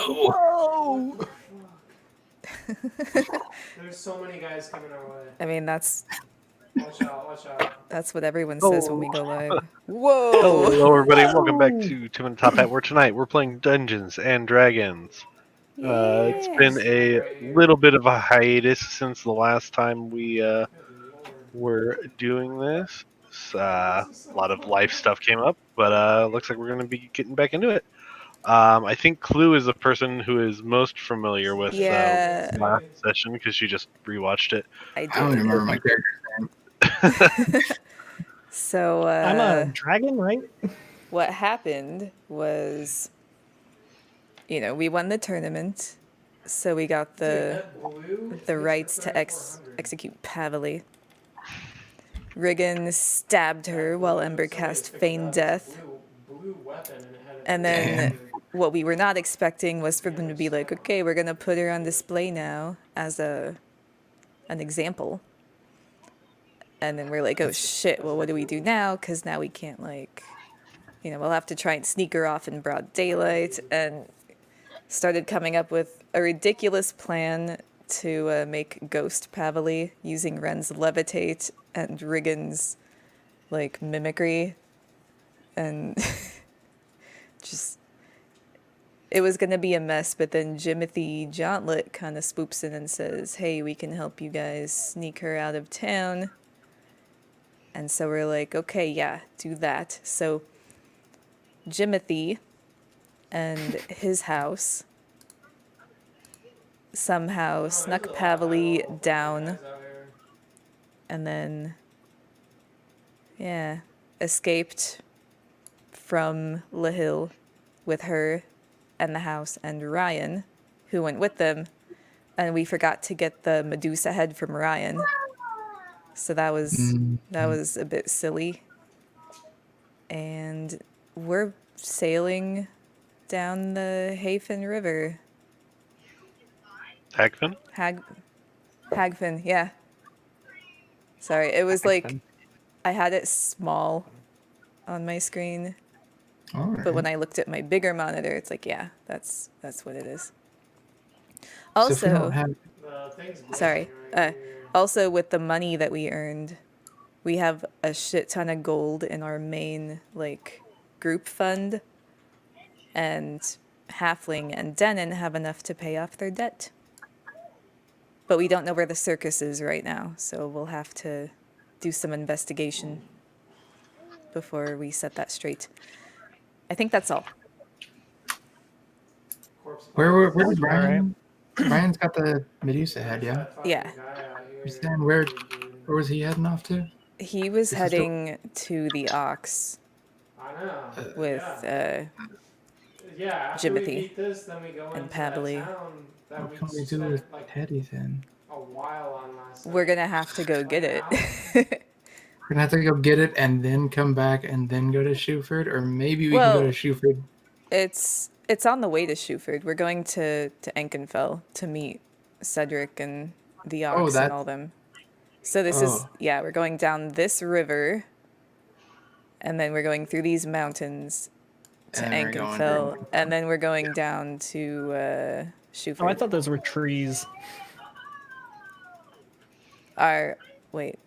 Whoa! There's so many guys coming our way. I mean, that's Watch out. that's what everyone says when we go live. Hello, Whoa! everybody, and welcome back to TimInATopHat, where tonight we're playing Dungeons and Dragons. It's been a little bit of a hiatus since the last time we were doing this. A lot of life stuff came up, but looks like we're going to be getting back into it. I think Clue is the person who is most familiar with Yeah. last session because she just rewatched it. I I don't did. remember my character's name. So, I'm a dragon, right? what happened was, we won the tournament, so we got the rights to execute Pavili. Riggan stabbed her while Ember cast Feign Death. And then what we were not expecting was for them to be like, okay, we're going to put her on display now as an example. And then we're like, oh shit, well, what do we do now? Because now we can't, we'll have to try and sneak her off in broad daylight. And started coming up with a ridiculous plan to make Ghost Pavili using Ren's Levitate and Riggan's, mimicry. And just... It was going to be a mess, but then Jimothy Jauntlet kind of swoops in and says, hey, we can help you guys sneak her out of town. And so we're like, okay, yeah, do that. So Jimothy and his house somehow snuck Pavili down and then, escaped from Lahil with her and the house and Ryan, who went with them. And we forgot to get the Medusa head from Ryan. So that was a bit silly. And we're sailing down the Hafen River. Hagfin? Hagfin, yeah. Sorry, it was I had it small on my screen. Right. But when I looked at my bigger monitor, it's like, yeah, that's what it is. Also, also with the money that we earned, we have a shit ton of gold in our main, group fund. And Halfling and Denon have enough to pay off their debt. But we don't know where the circus is right now, so we'll have to do some investigation before we set that straight. I think that's all. Where did Ryan? Ryan's got the Medusa head, yeah? Yeah. Where was he heading off to? He was heading to the Ox with Jimothy and Pavili. What can we do with Teddy then? We're gonna have to go get it. We're gonna have to go get it and then come back and then go to Shuford, or maybe we can go to Shuford. It's on the way to Shuford. We're going to Enkenfell to meet Cedric and the Ox and all them. So this is we're going down this river, and then we're going through these mountains to Enkenfell, and then we're going down to Shuford. Oh, I thought those were trees. Wait.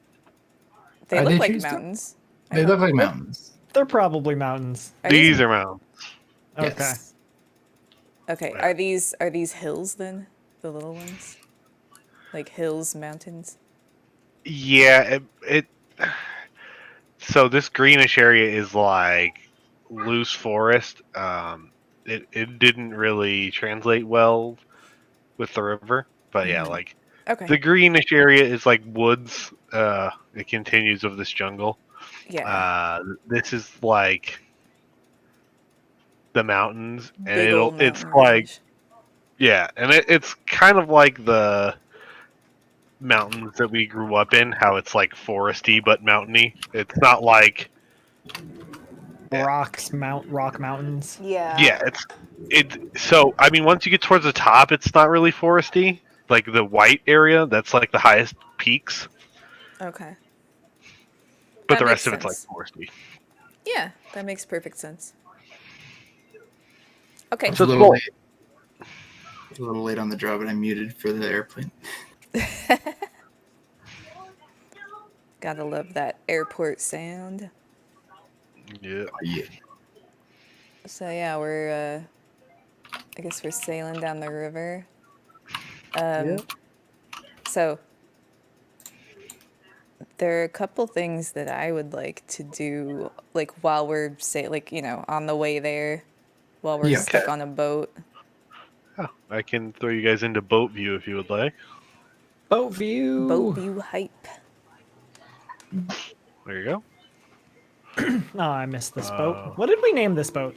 They look like mountains. They look like mountains. They're probably mountains. These are mountains. Okay. Yes. Okay. Are these hills then? The little ones? Like hills, mountains? Yeah, so this greenish area is like loose forest. It didn't really translate well with the river, but yeah, Okay. the greenish area is like woods. It continues of this jungle. Yeah. This is like the mountains, and Big old it's mountain like range. yeah, and it's kind of like the mountains that we grew up in, how it's like foresty but mountainy. It's not like rock mountains. Yeah. So I mean, once you get towards the top, it's not really foresty. Like the white area, that's like the highest peaks. Okay. But That the makes rest of it's like sense. foresty. Yeah, that makes perfect sense. Okay. It's So a it's little cool. late. was a little late on the draw, but I muted for the airplane. Gotta love that airport sound. Yeah. Oh, yeah. So yeah, we're I guess we're sailing down the river. Yeah. So there are a couple things that I would like to do, like while we're like on the way there, while we're Yeah. stuck on a boat. Oh, I can throw you guys into boat view if you would like. Boat view. Boat view hype. There you go. Oh, I missed this boat. What did we name this boat?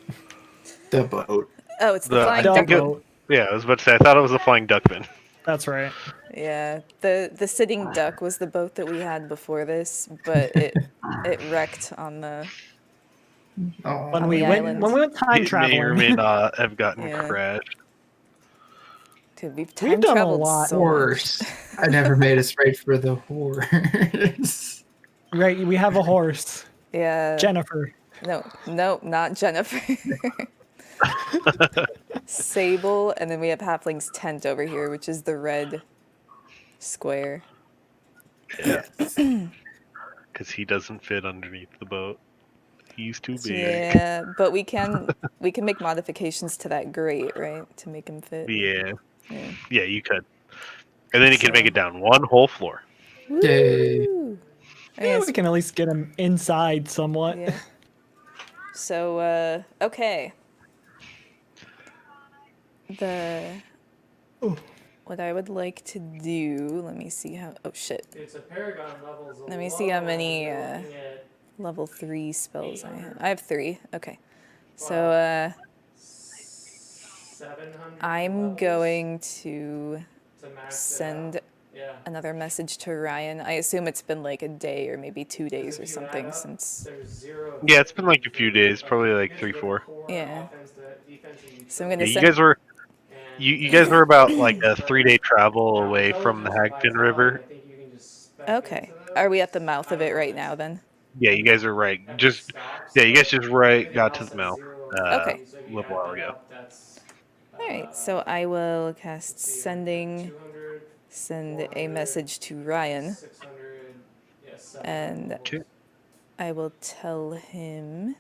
The boat. Oh, it's the flying Duck duck. boat. Yeah, I was about to say, I thought it was a flying duckman. That's right. Yeah, the sitting duck was the boat that we had before this, but it wrecked on the Oh, When On we the went island. when we went time It may or may traveling. not have gotten Yeah. crashed. dude, we've We've time done a traveled lot. so much. horse. I never made us right for the horse. Right, we have a horse. Yeah. Jennifer. No, not Jennifer. Sable, and then we have Halfling's tent over here, which is the red square. Yes. Because he doesn't fit underneath the boat. He's too big. Yeah, but we can make modifications to that grate, right, to make him fit. Yeah. Yeah. Yeah, you could. And then you can make So- it down one whole floor. Yay. Woo! Yeah, we can at least get him inside somewhat. Yeah. So, okay. What I would like to do, let me see how, oh shit. It's a Paragon levels. Let me see how many, You're looking at level 3 spells I have. I have 3, okay. So, 700. I'm levels going to to max it send out. Yeah. another message to Ryan. I assume it's been like a day or maybe 2 days 'Cause or if you something add up, since. there's 0. Yeah, it's been like a few days, probably like 3-4. Yeah. Offense to defense and So I'm Yeah, gonna you send. guys were and you guys were about like a 3-day travel now away from the intelligence Hagfin by River. I think you can just spec Okay. into Are we at those. the mouth of I it don't know right if now it's then? Yeah, you guys are right. if it Just stops, yeah, you guys but just right everything got to else the at mouth. 0. Okay. So if A you little add while that ago. up, that's, Alright, so I will cast let's see, send 200, a message to Ryan, 600, yeah, 700 and levels. I will tell him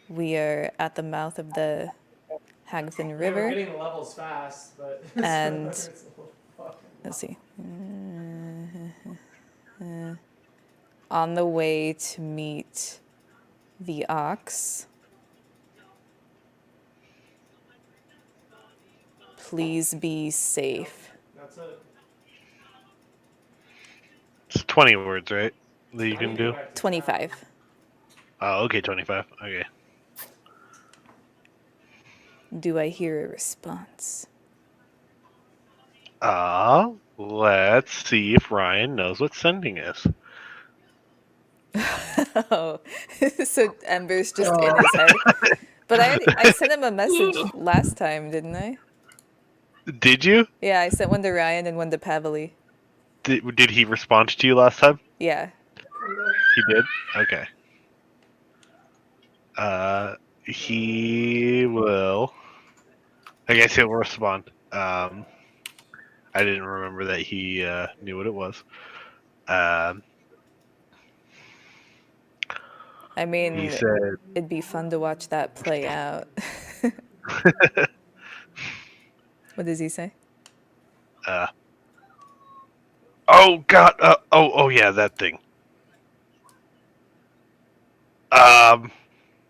we are at the mouth of the Hagfin Yeah, we're River. getting the levels fast, but And- it's a little fucking Let's see. On the way to meet the ox. Please be safe. That's it. It's 20 words, right? That you can do. 25. Oh, okay, 25. Okay. Do I hear a response? Let's see if Ryan knows what sending is. Oh, so Ember's just in his head. But I sent him a message last time, didn't I? Did you? Yeah, I sent one to Ryan and one to Pavali. Did he respond to you last time? Yeah. He did? Okay. He will. I guess he'll respond. I didn't remember that he knew what it was. I mean, He said, it'd be fun to watch that play out. What does he say? "Oh God! Oh yeah, that thing."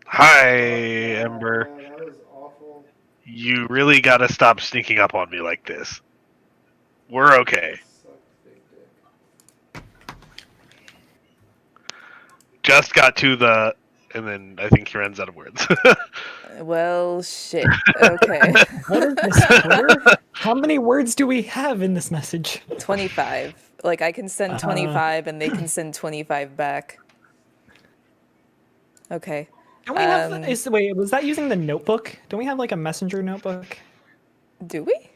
Hi, Ember. Yeah, that was awful. You really gotta stop sneaking up on me like this. We're okay. Sucked big dick. Just got to the, and then I think he runs out of words. Well, shit. Okay. What is this Twitter? How many words do we have in this message? 25. Like, I can send 25 and they can send 25 back. Okay. Don't we have? Wait, was that using the notebook? Don't we have like a messenger notebook? Do we?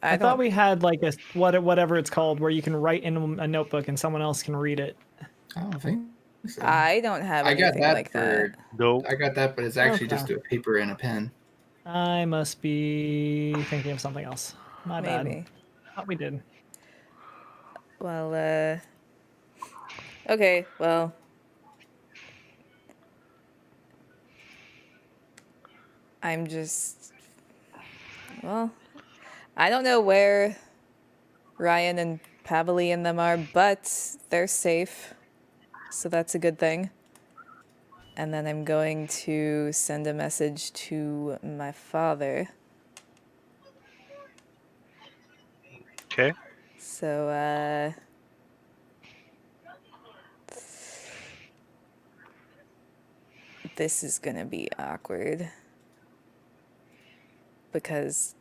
I thought we had like a whatever it's called, where you can write in a notebook and someone else can read it. I don't think so. I don't have I got anything that like for. that. Nope. I got that, but it's actually Okay. just a paper and a pen. I must be thinking of something else. My bad. Maybe. Thought we did. Well, okay, well. I'm just, well, I don't know where Ryan and Pavali and them are, but they're safe. So that's a good thing. And then I'm going to send a message to my father. Okay. So, this is gonna be awkward. Because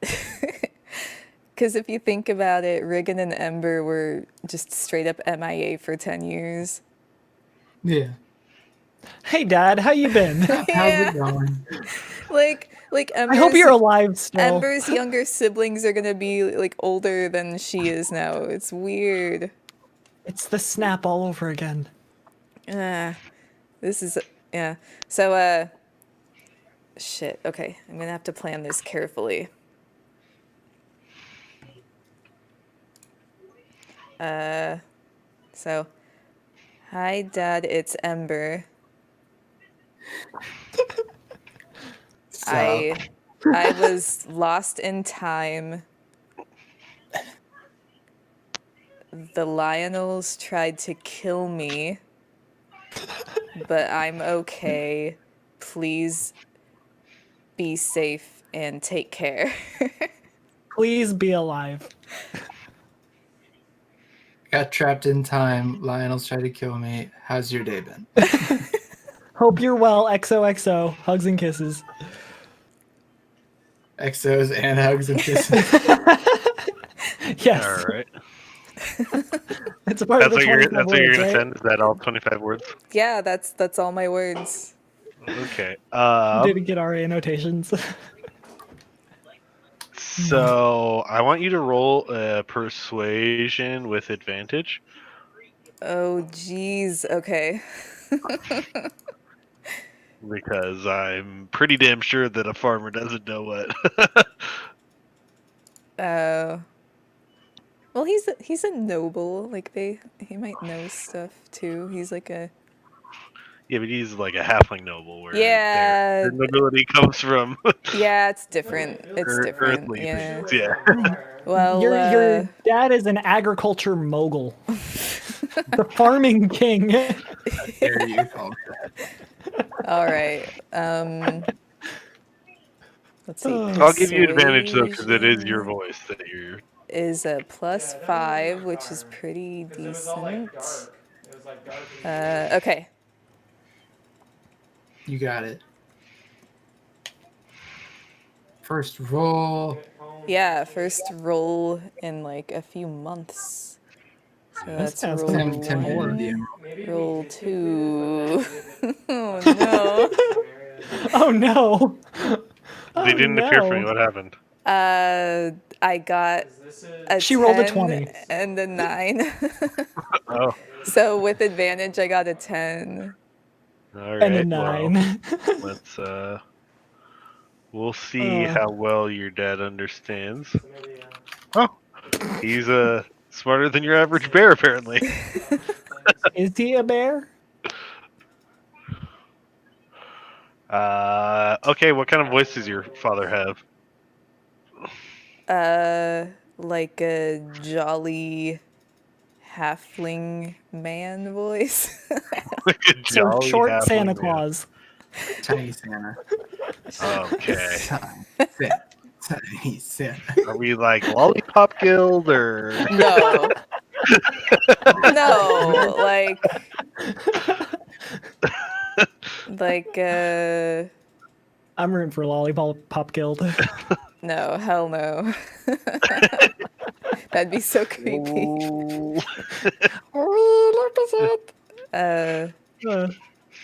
if you think about it, Riggan and Ember were just straight up MIA for 10 years. Yeah. Hey, Dad, how you been? How's it going? Like I hope you're alive still. Ember's younger siblings are gonna be like older than she is now. It's weird. It's the snap all over again. This is yeah. So shit. Okay, I'm gonna have to plan this carefully. So, hi, Dad. It's Ember. I was lost in time. The Lionels tried to kill me, but I'm okay. Please be safe and take care. Please be alive. Got trapped in time. Lionel's tried to kill me. How's your day been? Hope you're well. XOXO. Hugs and kisses. XOs and hugs and kisses. Yes. All right. It's a part of the 25 That's what you're words, gonna right? send. Is that all 25 words? Yeah, that's all my words. Okay. Didn't get our annotations. So I want you to roll a persuasion with advantage. Oh, jeez. Okay. Because I'm pretty damn sure that a farmer doesn't know what. Well, he's a noble. Like he might know stuff too. He's like a Yeah, but he's like a halfling noble, where yeah. their nobility comes from Yeah, it's different. It's different. earthly Yeah. things. Yeah. Well, Your dad is an agriculture mogul. The farming king. There you go. all right. Let's see. I'll give you advantage though, because it is your Persuasion voice that you're. is a +5, which is pretty Because it was all like decent. dark. It was like dark and Okay. You got it. First roll. Yeah, first roll in like a few months. So that's sounds roll Tim- Tim did one. the maybe Roll we did 2. it, Oh no. Oh no. They didn't appear for me. What happened? I got This is a She rolled a 10 20. and a 9. Oh, So with advantage, I got a 10. all right. And a 9. Well, let's we'll see how well your dad understands. maybe Oh, he's smarter than your average bear, apparently. Is he a bear? Okay. What kind of voice does your father have? Like a jolly halfling man voice. Like a So jolly short halfling Santa man. Claus. Tiny Santa. Okay. Tiny Santa. Are we like Lollipop Guild or? No. No, like I'm rooting for Lollipop Guild. no, hell no. That'd be so creepy. Ooh.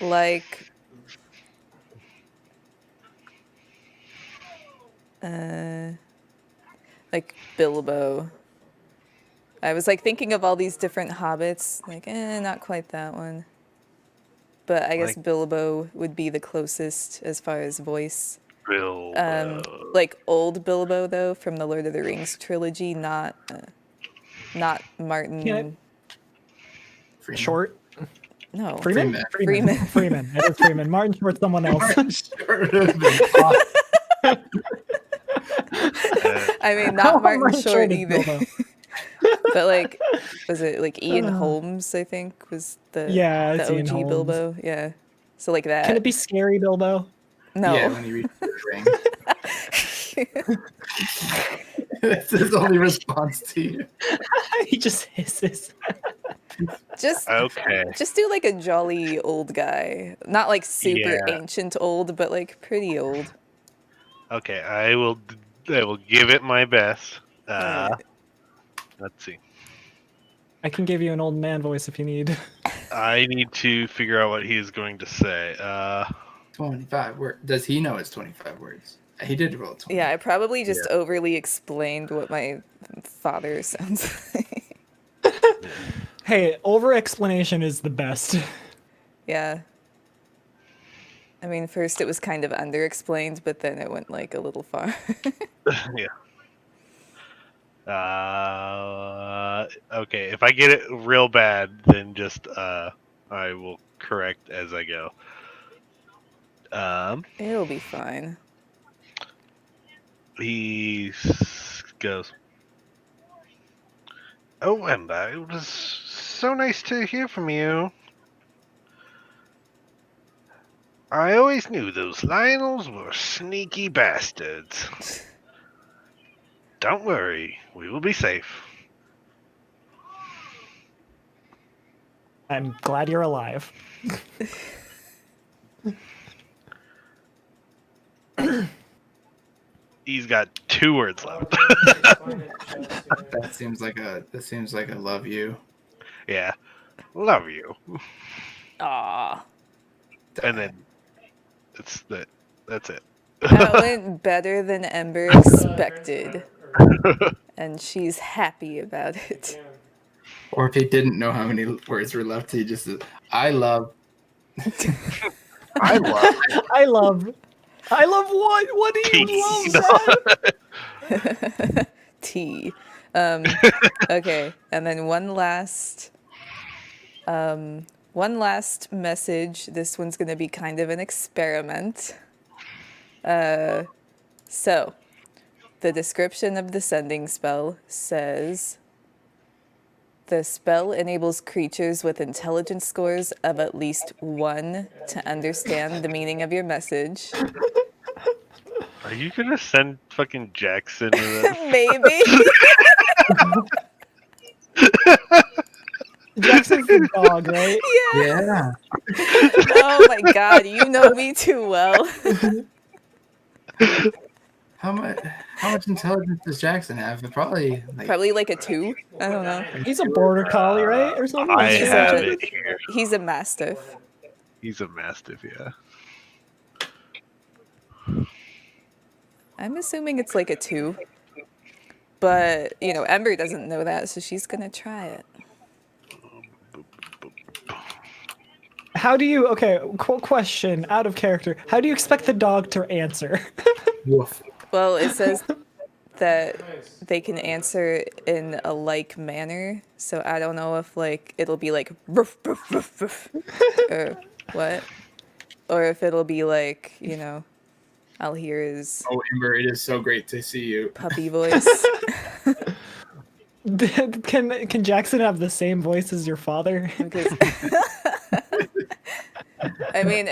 Like like Bilbo. I was like thinking of all these different hobbits, like not quite that one. But I guess Like- Bilbo would be the closest as far as voice. Bilbo. Like old Bilbo though, from the Lord of the Rings trilogy, not Martin. Can Freeman. Short. No. Freeman. Freeman. Freeman. It is Freeman. Martin Short's someone else. Short would have been awesome. I mean, not Martin Martin Short is either. Bilbo. But like, was it like Ian Holmes? I think was the It's OG Ian Holmes. Bilbo. Yeah. So like that. Can it be scary Bilbo? No. Yeah, when he reaches the ring. That's his only response to you. He just hisses. Just Okay. Just do like a jolly old guy, not like super Yeah. ancient old, but like pretty old. Okay, I will give it my best. Alright. Let's see. I can give you an old man voice if you need. I need to figure out what he's going to say. 25 words. Does he know it's 25 words? He did roll 20. Yeah, I probably just overly explained what my father sounds like. Hey, over explanation is the best. Yeah. I mean, first it was kind of under explained, but then it went like a little far. Yeah. Okay, if I get it real bad, then just I will correct as I go. It'll be fine. He goes, "Oh, Ember, it was so nice to hear from you. I always knew those Lionels were sneaky bastards. Don't worry, we will be safe." I'm glad you're alive. He's got 2 words left. That seems like a love you. Yeah, love you. Aw. And then that's it. That went better than Ember expected. And she's happy about it. Or if he didn't know how many words were left, he just said, I love. I love what? What do you love, Dad? T. Okay, and then one last message. This one's gonna be kind of an experiment. So, the description of the sending spell says, the spell enables creatures with intelligence scores of at least 1 to understand the meaning of your message. Are you gonna send fucking Jackson to this? Maybe. Jackson's the dog, right? Yeah. Oh my god, you know me too well. How much intelligence does Jackson have? Probably like a 2. I don't know. He's a border collie, right? Or something? I He's have a- it here. He's a mastiff. He's a mastiff, yeah. I'm assuming it's like a 2. But, Ember doesn't know that, so she's gonna try it. How do you, question, out of character. How do you expect the dog to answer? woof. Well, it says that they can answer in a like manner, so I don't know if it'll be like ruff, ruff, ruff, ruff, or what, or if it'll be like I'll hear his Oh, Ember, it is so great to see you. puppy voice. Can Jackson have the same voice as your father? Because I mean,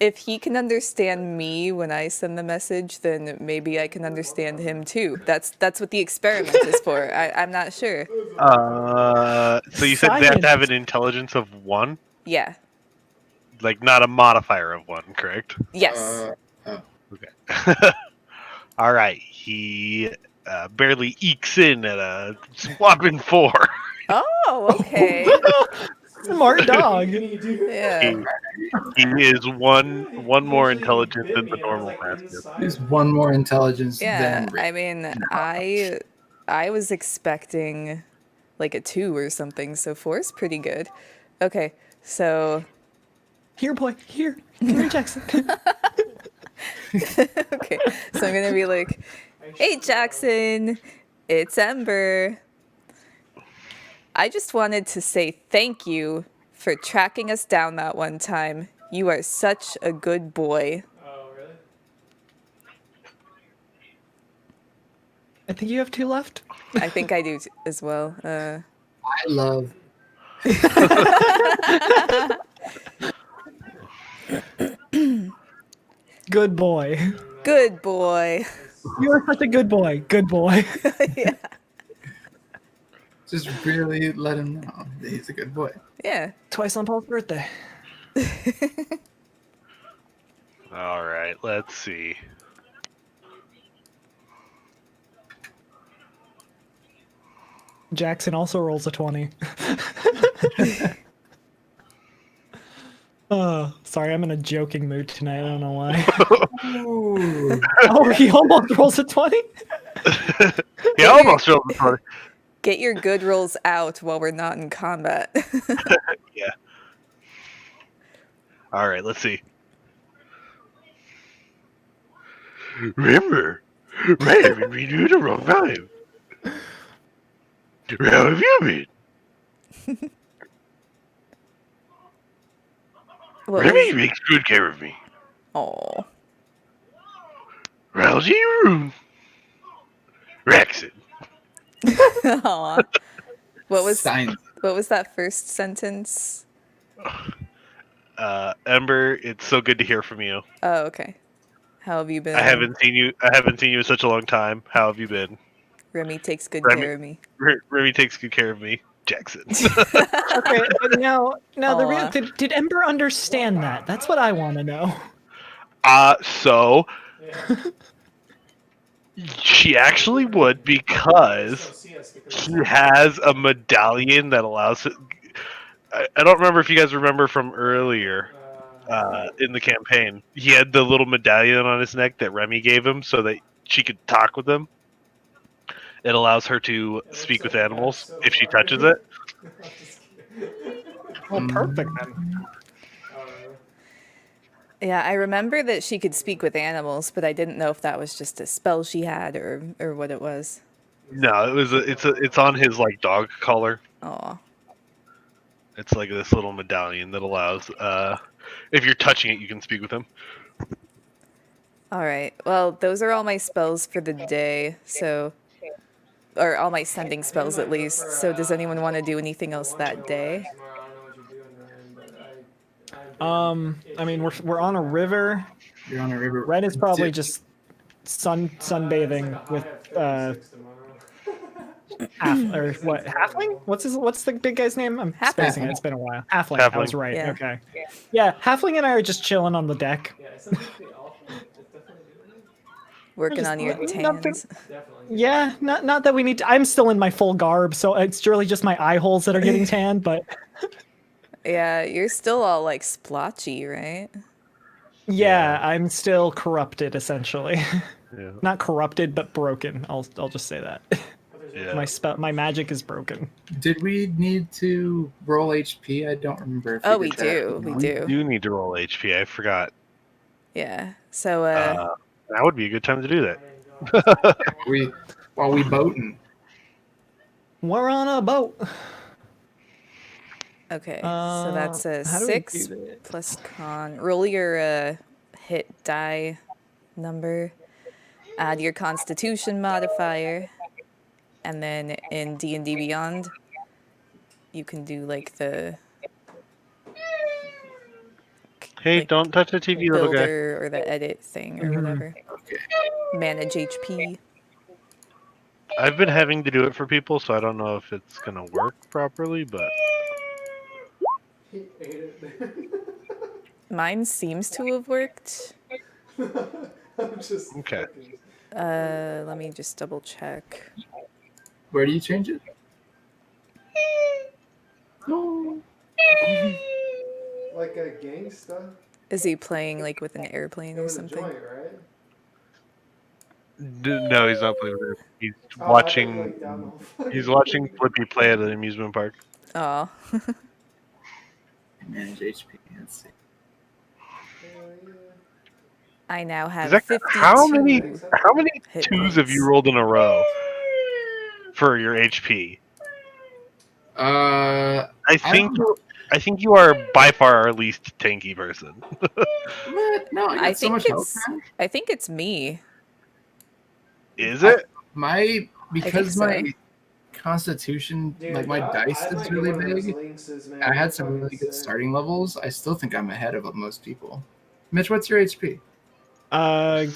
if he can understand me when I send the message, then maybe I can understand him too. That's what the experiment is for. I'm not sure. So you said they have to have an intelligence of 1? Yeah. Like, not a modifier of 1, correct? Yes. Okay. All right. He barely ekes in at a whopping 4. Oh, okay. Smart dog. Yeah. He is one more intelligent than the normal mastiff. He's one more intelligence Yeah. than I mean, I was expecting like a 2 or something, so 4 is pretty good. Okay, so Here, boy. Here. Come here, Jackson. Okay, so I'm gonna be like, "Hey, Jackson, it's Ember. I just wanted to say thank you for tracking us down that one time. You are such a good boy." Oh, really? I think you have 2 left. I think I do as well. I love. Good boy. Good boy. You are such a good boy. Good boy. Yeah. Just really let him know that he's a good boy. Yeah. Twice on Paul's birthday. All right, let's see. Jackson also rolls a 20. Oh, sorry, I'm in a joking mood tonight. I don't know why. Ooh. Oh, he almost rolls a 20? He almost rolled the 20. Get your good rolls out while we're not in combat. Yeah. All right, let's see. Remember, right? I've been reading it the wrong time. How have you been? Remy makes good care of me. Oh. Rousey Room. Rexon. Aw. What was Science. that first sentence? Ember, it's so good to hear from you. Oh, okay. How have you been? I haven't seen you in such a long time. How have you been? Remy takes good Remy- care of me. Remy takes good care of me. Jackson. Okay, but now the real Aw. did Ember understand that? That's what I want to know. So Yeah. she actually would, because he has a medallion that allows it. I don't remember if you guys remember from earlier in the campaign. He had the little medallion on his neck that Remy gave him so that she could talk with him. It allows her to speak with animals if she touches it. Well, perfect then. Yeah, I remember that she could speak with animals, but I didn't know if that was just a spell she had or what it was. No, it's on his like dog collar. Aw. It's like this little medallion that allows if you're touching it, you can speak with him. All right. Well, those are all my spells for the day. So, or all my sending spells at least. So, does anyone want to do anything else that day? I mean, we're on a river. You're on a river. Red is probably just sunbathing with halfling? What's the big guy's name? I'm spacing it. It's been a while. Halfling. I was right. Yeah. Okay. Yeah, halfling and I are just chilling on the deck. Working on your tans. Yeah, not that we need to. I'm still in my full garb, so it's really just my eye holes that are getting tanned, but Yeah, you're still all like splotchy, right? yeah, I'm still corrupted essentially. Yeah. Not corrupted, but broken. I'll just say that. Yeah. My magic is broken. Did we need to roll HP? I don't remember. If Oh, we we did that. do. We do. You need to roll HP. I forgot. Yeah. So, That would be a good time to do that. While we boating. We're on a boat. okay. So that's a how do we 6 do this? plus con. Roll your hit die number. Add your Constitution modifier. And then in D&D Beyond, you can do like the Hey, don't touch the TV, little guy. builder or the edit thing or whatever. Okay. Manage HP. I've been having to do it for people, so I don't know if it's gonna work properly, but Mine seems to have worked. okay. Let me just double check. Where do you change it? No. Like a gangsta? Is he playing like with an airplane It or was a something? joint, right? No, he's not playing with it. He's Oh, I thought watching. you, like, down the whole He's watching Flippy play at an amusement park. Oh. Manage HP. Let's see. I now have Zach, 52 how many hit twos have you points. rolled in a row for your HP? I don't know. I think you are by far our least tanky person. What? No, I got so much health. Man. I think it's me. Is it? Because so. my constitution, Dude, like my dice I is might really get one of those big. lynxes, man. I They're had some fucking really good sick. starting levels. I still think I'm ahead of most people. Mitch, what's your HP?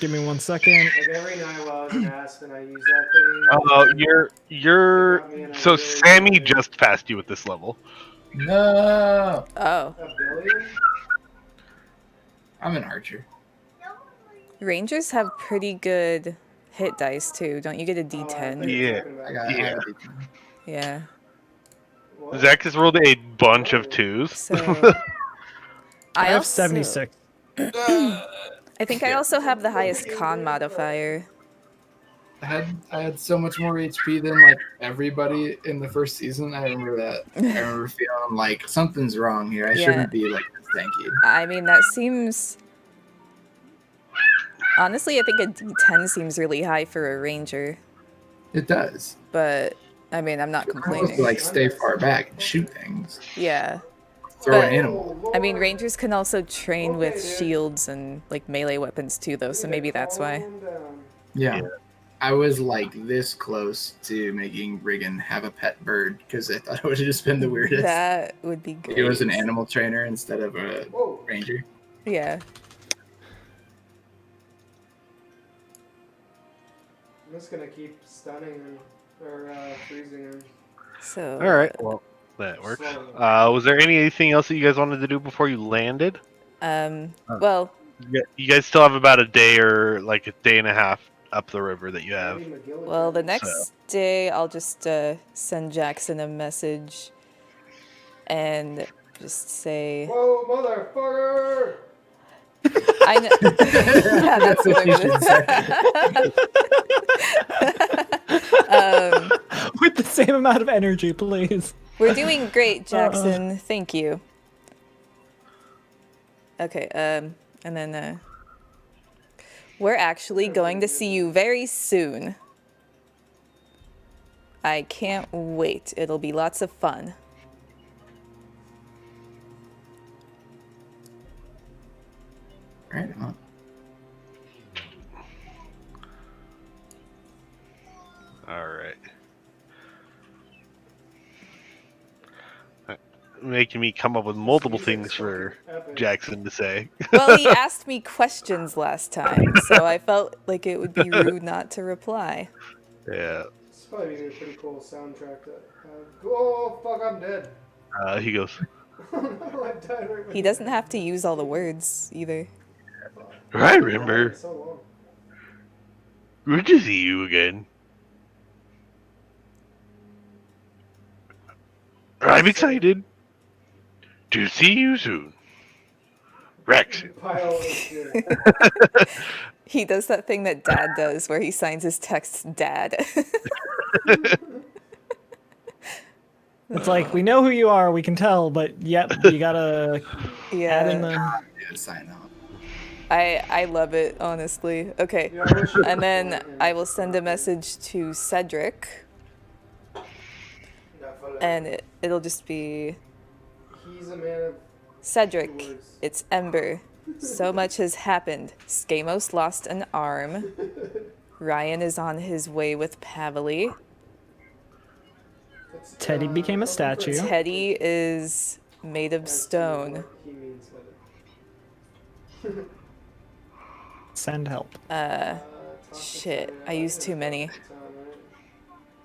Give me 1 second. Like every night while I was in Aspen, I use that thing. Oh, and you're it got me in a so really Sammy good mood. just passed you at this level. No, Oh. A billion? I'm an archer. Rangers have pretty good hit dice too. Don't you get a Oh, I D10? thought you were Yeah. talking about- I have a D10. Yeah. What? Zach has rolled a bunch of twos. So I have also- 76. I think I also have the highest con modifier. I had so much more HP than like everybody in the first season. I remember that. I remember feeling like something's wrong here. I Yeah. shouldn't be like this tanky. I mean, that seems... Honestly, I think a D10 seems really high for a ranger. It does. But, I mean, I'm not You're supposed to complaining. like stay far back and shoot things. Yeah. Throw But- an animal. I mean, rangers can also train with Okay, dude. shields and like melee weapons too, though, so maybe that's why. Calm down. Yeah. Yeah. I was like this close to making Riggan have a pet bird because I thought it would have just been the weirdest. That would be great. It was an animal trainer instead of a Whoa. ranger. Yeah. I'm just gonna keep stunning him or freezing him. So. All right, well that works. Was there anything else that you guys wanted to do before you landed? Well, You guys still have about a day or like a day and a half up the river that you have. well, the next day I'll just send Jackson a message and just say. Whoa, motherfucker! I know. Yeah, that's what I'm gonna. With the same amount of energy, please. We're doing great, Jackson. Thank you. Okay, and then we're actually going to see you very soon. I can't wait. It'll be lots of fun. Right on. All right. Making me come up with multiple things for Jackson to say. Well, he asked me questions last time, so I felt like it would be rude not to reply. Yeah. It's probably gonna be a pretty cool soundtrack. Oh fuck! I'm dead. He goes, I died right He doesn't have to use all the words either. I remember. So long. Good to see you again. I'm excited to see you soon. Rex. Pile of shit. He does that thing that Dad does where he signs his texts Dad. It's like, we know who you are, we can tell, but yep, you gotta add in Yeah, the... Sign off. I love it, honestly. Okay, Yeah, I wish you and then could. I will send a message to Cedric, and it'll just be, He's a man of Cedric, it's Ember. So much has happened. Skamos lost an arm. Ryan is on his way with Pavili. Teddy became a statue. Teddy is made of stone. He means that. Send help. Shit, I used too many.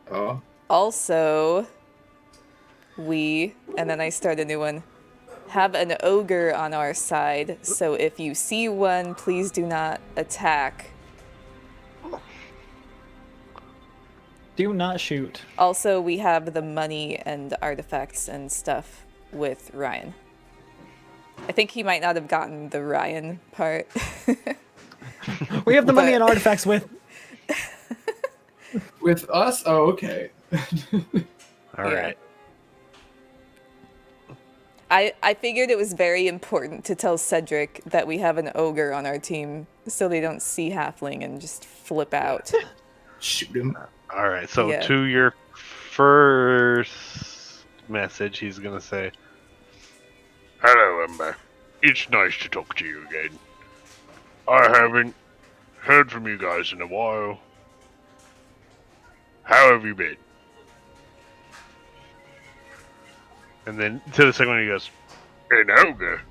Oh. Also, we, and then I start a new one, have an ogre on our side, so if you see one, please do not attack. Do not shoot. Also, we have the money and artifacts and stuff with Ryan. I think he might not have gotten the Ryan part. We have the money But- and artifacts with... With us? Oh, okay. All Yeah. right. I figured it was very important to tell Cedric that we have an ogre on our team so they don't see halfling and just flip out. Shoot him. All right, so Yeah. to your first message, he's gonna say, "Hello, Ember. It's nice to talk to you again. I haven't heard from you guys in a while. How have you been?" And then to the second one, he goes, "An ogre?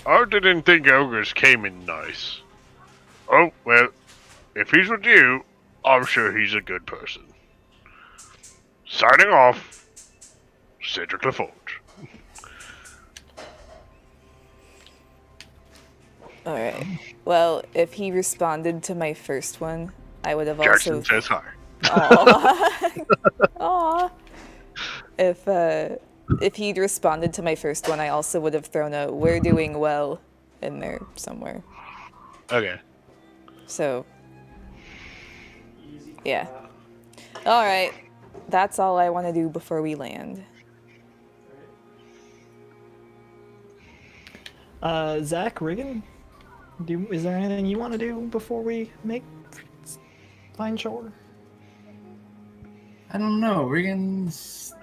I didn't think ogres came in nice. Oh, well, if he's with you, I'm sure he's a good person. Signing off, Cedric LaForge." Alright. Well, if he responded to my first one, I would have Jackson also... says hi. Aww. If he'd responded to my first one, I also would have thrown a "we're doing well" in there somewhere. Okay. So, yeah. Alright. That's all I want to do before we land. Zach, Riggan, is there anything you want to do before we find shore? I don't know. Riggan's...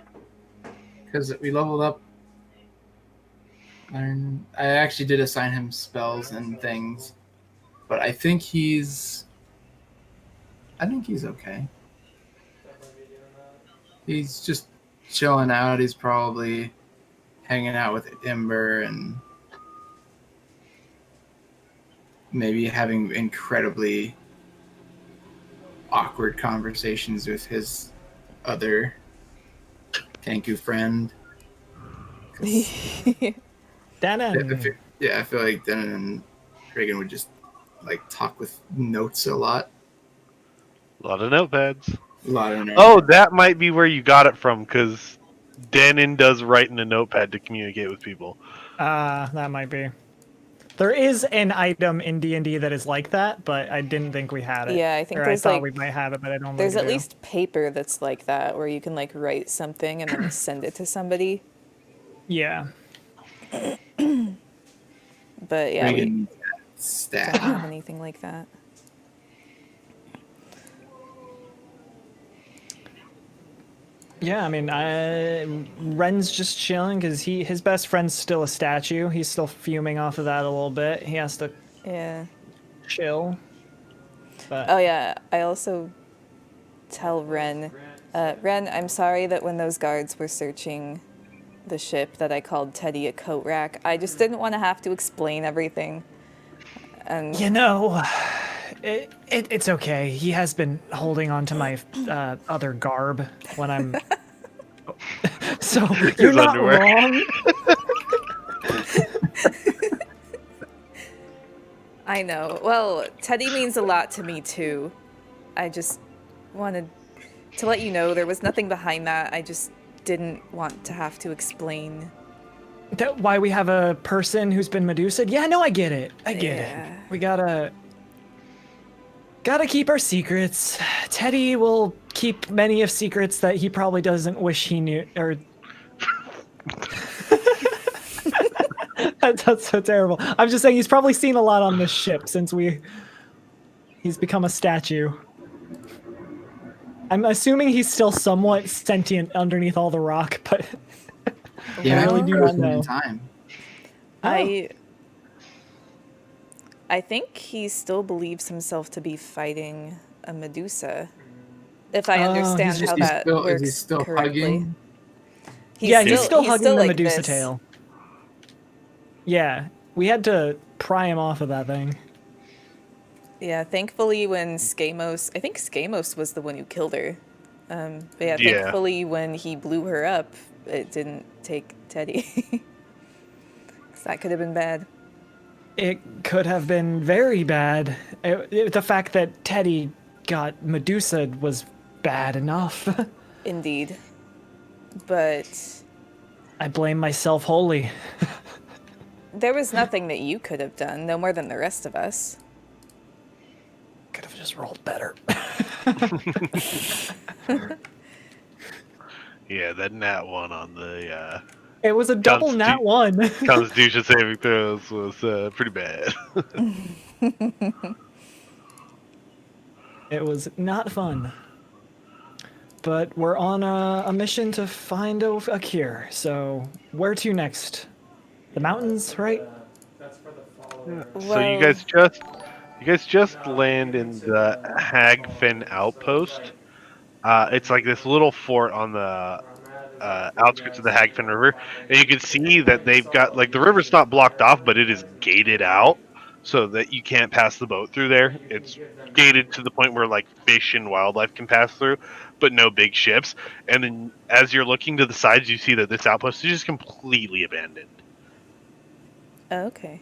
Because we leveled up. I actually did assign him spells and things. But I think he's okay. He's just chilling out. He's probably hanging out with Ember and maybe having incredibly awkward conversations with his other Kanku friend. Danon. I feel like Danon and Riggan would just like talk with notes a lot. A lot of notepads. A lot of notes. Oh, that might be where you got it from, because Danon does write in a notepad to communicate with people. That might be. There is an item in D&D that is like that, but I didn't think we had it. Yeah, I think or there's I thought like... we might have it, but I don't know. There's at least paper that's like that, where you can like write something and then send it to somebody. Yeah. But yeah, we Riggan don't stat. have anything like that. Yeah, I mean, Ren's just chilling because his best friend's still a statue. He's still fuming off of that a little bit. He has to chill. But Oh yeah, I also tell Ren, Ren, I'm sorry that when those guards were searching the ship that I called Teddy a coat rack. I just didn't want to have to explain everything. And you know, it's okay. He has been holding on to my other garb when I'm. So you're not wrong. I know. Well, Teddy means a lot to me too. I just wanted to let you know there was nothing behind that. I just didn't want to have to explain. That why we have a person who's been Medusa'd? Yeah, no, I get it. I get it. We gotta keep our secrets. Teddy will keep many of secrets that he probably doesn't wish he knew. Or that's so terrible. I'm just saying he's probably seen a lot on this ship since he's become a statue. I'm assuming he's still somewhat sentient underneath all the rock, but Yeah, I really do not know. Time. I think he still believes himself to be fighting a Medusa. If I understand how that works is he still correctly. hugging? He's still hugging the like Medusa this. tail. Yeah, we had to pry him off of that thing. Yeah, thankfully when Skamos... I think Skamos was the one who killed her. But yeah, thankfully when he blew her up, it didn't take Teddy. 'Cause that could have been bad. It could have been very bad. The fact that Teddy got Medusa was bad enough. Indeed. But... I blame myself wholly. There was nothing that you could have done, no more than the rest of us. Could have just rolled better. Yeah, that nat one on the It was a double nat 1. Constitution saving throws was pretty bad. It was not fun. But we're on a mission to find a cure. So where to next? The mountains, right? That's for the Yeah. follower. So you Well, guys just land in the Hagfin outpost. It's like this little fort on the outskirts of the Hagfin River, and you can see that they've got like the river's not blocked off, but it is gated out so that you can't pass the boat through there. It's gated to the point where like fish and wildlife can pass through, but no big ships. And then as you're looking to the sides, you see that this outpost is just completely abandoned. okay.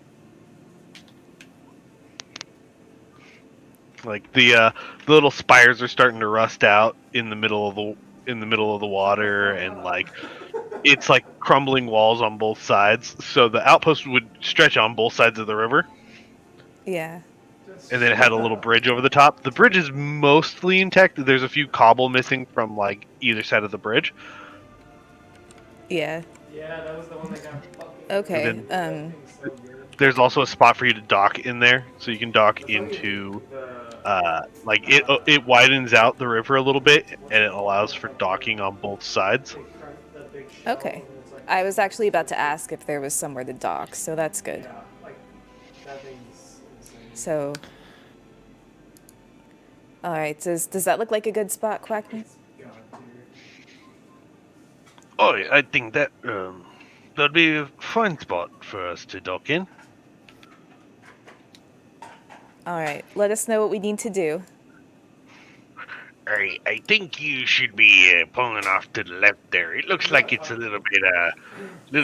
Like the little spires are starting to rust out in the middle of the water, and like it's like crumbling walls on both sides. So the outpost would stretch on both sides of the river, Yeah. and then it had a little bridge over the top. The bridge is mostly intact. There's a few cobble missing from like either side of the bridge. Yeah. Yeah, that was the one that got fucking. Okay. And So good. There's also a spot for you to dock in there, so you can dock into. Like it widens out the river a little bit, and it allows for docking on both sides. Okay. I was actually about to ask if there was somewhere to dock, so that's good. Yeah, like that thing's insane. So, all right. Does that look like a good spot, Quackman? God, dude. Oh, I think that that'd be a fine spot for us to dock in. All right. Let us know what we need to do. I think you should be pulling off to the left there. It looks like it's a little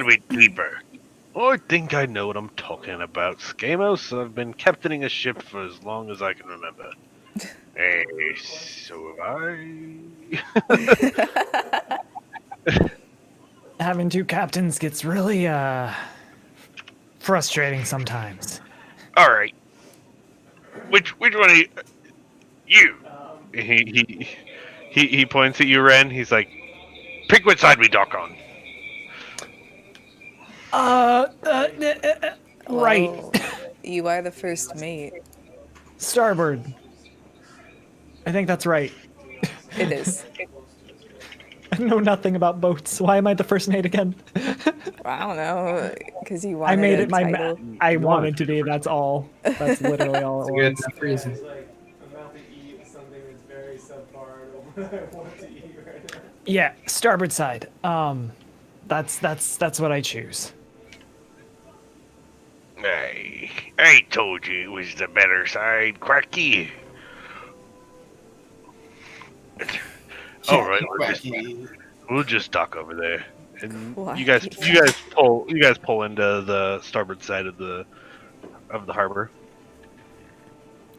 bit deeper. Oh, I think I know what I'm talking about, Skamos. I've been captaining a ship for as long as I can remember. So have I. Having two captains gets really frustrating sometimes. All right. Which one are you? You. He points at you, Ren. He's like, pick which side we dock on. Right. Well, you are the first mate. Starboard. I think that's right. It is. I know nothing about boats. Why am I the first mate again? I don't know, because you wanted I made a it my title. I wanted to be. That's all. That's literally all it Good was. enough reason. It's like I'm about to eat something that's very subpar and what I want to eat right now. Yeah, starboard side. That's what I choose. I told you it was the better side, Quacky. All right, we'll just dock over there, and you guys pull into the starboard side of the harbor.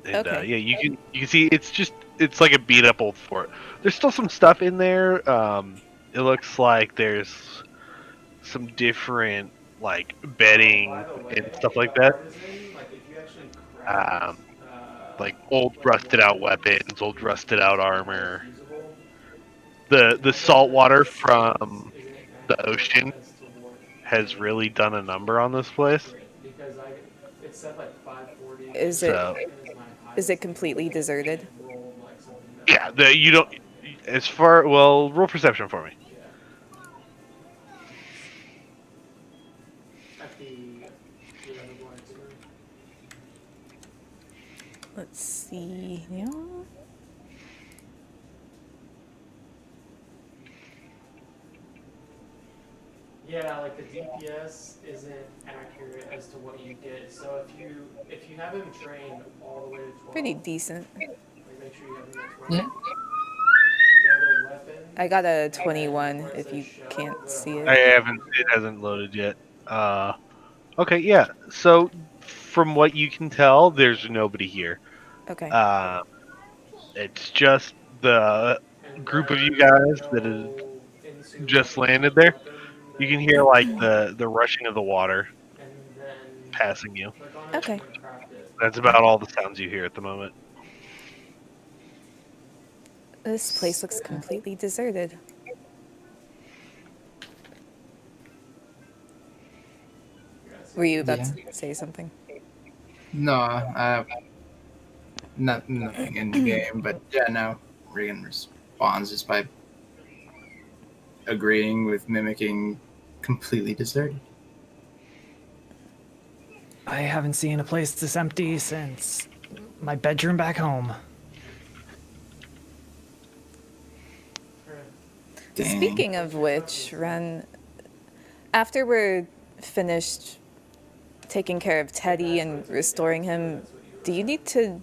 And Okay. yeah, you can see it's like a beat up old fort. There's still some stuff in there. It looks like there's some different like bedding and stuff like that. Like old rusted out weapons, old rusted out armor. The salt water from the ocean has really done a number on this place. Is it completely deserted? Yeah, you don't. As far well, roll perception for me. Let's see. Yeah. Yeah, like the DPS isn't accurate as to what you get. So if you have him trained all the way to 12, Pretty decent. like make sure you have him at 12. Yeah. Go to weapon. I got a 21 if you can't see it. It hasn't loaded yet. Okay, yeah. So from what you can tell, there's nobody here. Okay. It's just the group of you guys that has just landed there. You can hear like the rushing of the water passing you. Okay. That's about all the sounds you hear at the moment. This place looks completely deserted. Were you about to say something? No, nothing in the game, but yeah, no. Riggan responds just by agreeing with mimicking completely deserted. I haven't seen a place this empty since my bedroom back home. Dang. Speaking of which, Ren, after we're finished taking care of Teddy and restoring him, do you need to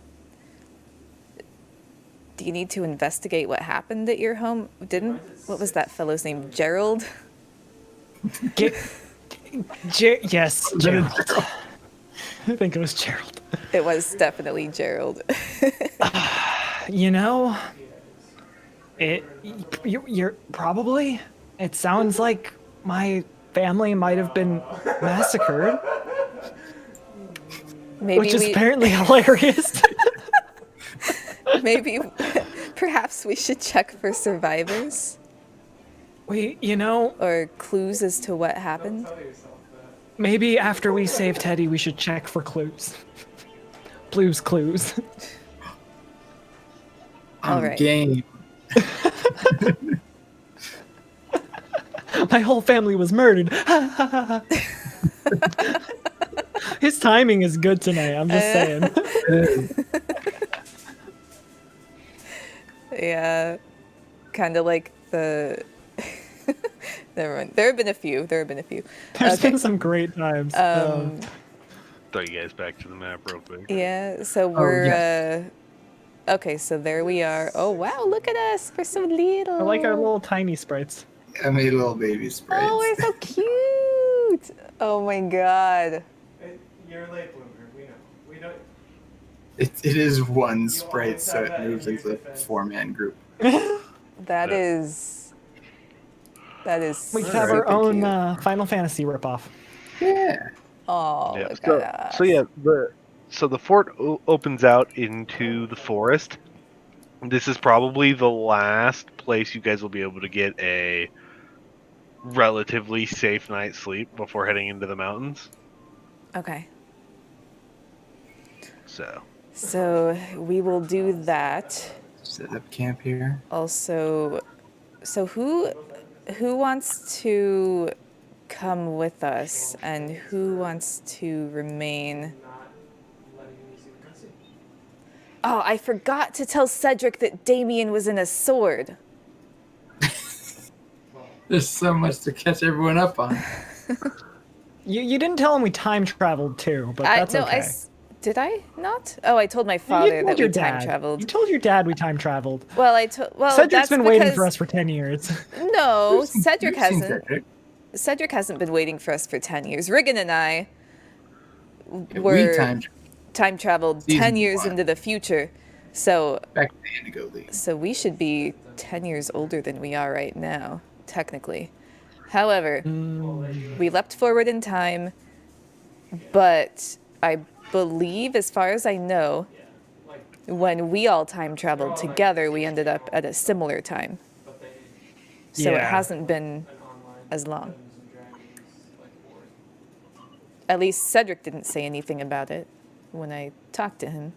investigate what happened at your home? What was that fellow's name? Gerald? Yes, Gerald. I think it was Gerald. It was definitely Gerald. You know, you're probably. It sounds like my family might have been massacred. Which is apparently hilarious. Perhaps we should check for survivors. Or clues as to what happened. Maybe after we save Teddy, we should check for clues. Blue's Clues. All right. Game. My whole family was murdered. His timing is good tonight, I'm just saying. Yeah. Kind of like the... Never mind. There have been a few. There's been some great times. Throw you guys back to the map real quick. Yeah, so we're... Okay, so there we are. Oh, wow, look at us. We're so little. I like our little tiny sprites. I made little baby sprites. Oh, we're so cute. Oh, my God. You're late, bloomer. We know. We know. It is one sprite, so it moves into a 4-man group. That is We have our own Final Fantasy ripoff. Yeah. Oh, Yeah. look at us. So yeah, the fort opens out into the forest. This is probably the last place you guys will be able to get a relatively safe night's sleep before heading into the mountains. Okay. So we will do that. Set up camp here. Also, so who wants to come with us and who wants to remain? Oh, I forgot to tell Cedric that Damien was in a sword. There's so much to catch everyone up on. You didn't tell him we time traveled too, but that's okay. Did I not? Oh, I told my father that we time traveled. You told your dad we time traveled. Well, Cedric's been waiting for us for 10 years. No, Cedric hasn't. Cedric hasn't been waiting for us for 10 years. Riggan and I were time traveled 10 years into the future. So back to the Indigo League. So we should be 10 years older than we are right now, technically. However, we leapt forward in time, but I believe, as far as I know, when we all time traveled together, we ended up at a similar time. So it hasn't been as long. At least Cedric didn't say anything about it when I talked to him.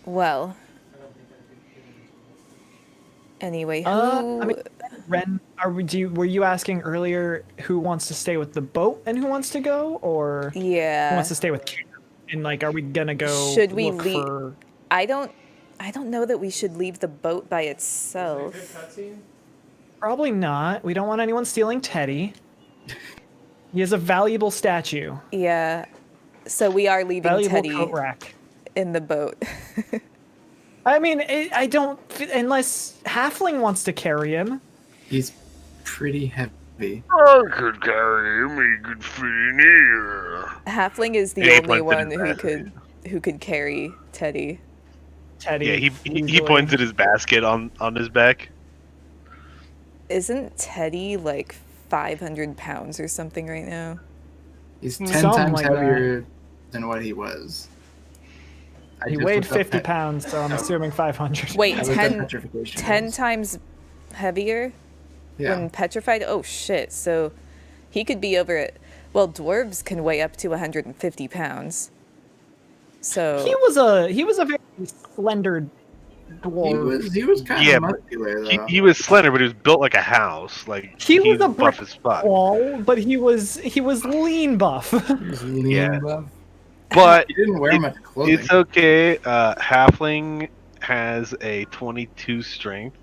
Well, anyway, Ren, were you asking earlier who wants to stay with the boat and who wants to go, or who wants to stay with camp? And are we gonna go? Should we leave? I don't know that we should leave the boat by itself. Probably not. We don't want anyone stealing Teddy. He is a valuable statue. Yeah, so we are leaving Teddy coat rack in the boat. I mean, I don't, unless Halfling wants to carry him. He's pretty heavy. I could carry him. He could fit in here. Halfling is the only one who could carry Teddy. Yeah, he points at his basket on his back. Isn't Teddy 500 pounds or something right now? He's 10 times heavier than what he was. He weighed 50 pounds, so I'm assuming 500. Wait, 10 times heavier? when petrified. Oh shit! So he could be over it. Well, dwarves can weigh up to 150 pounds. So he was a very slender dwarf. He was kind of muscular though. He was slender, but he was built like a house. Like He was a buff brick as fuck. wall, but he was lean buff. He was lean buff. But he didn't wear much clothing. It's okay. Halfling has a 22 strength.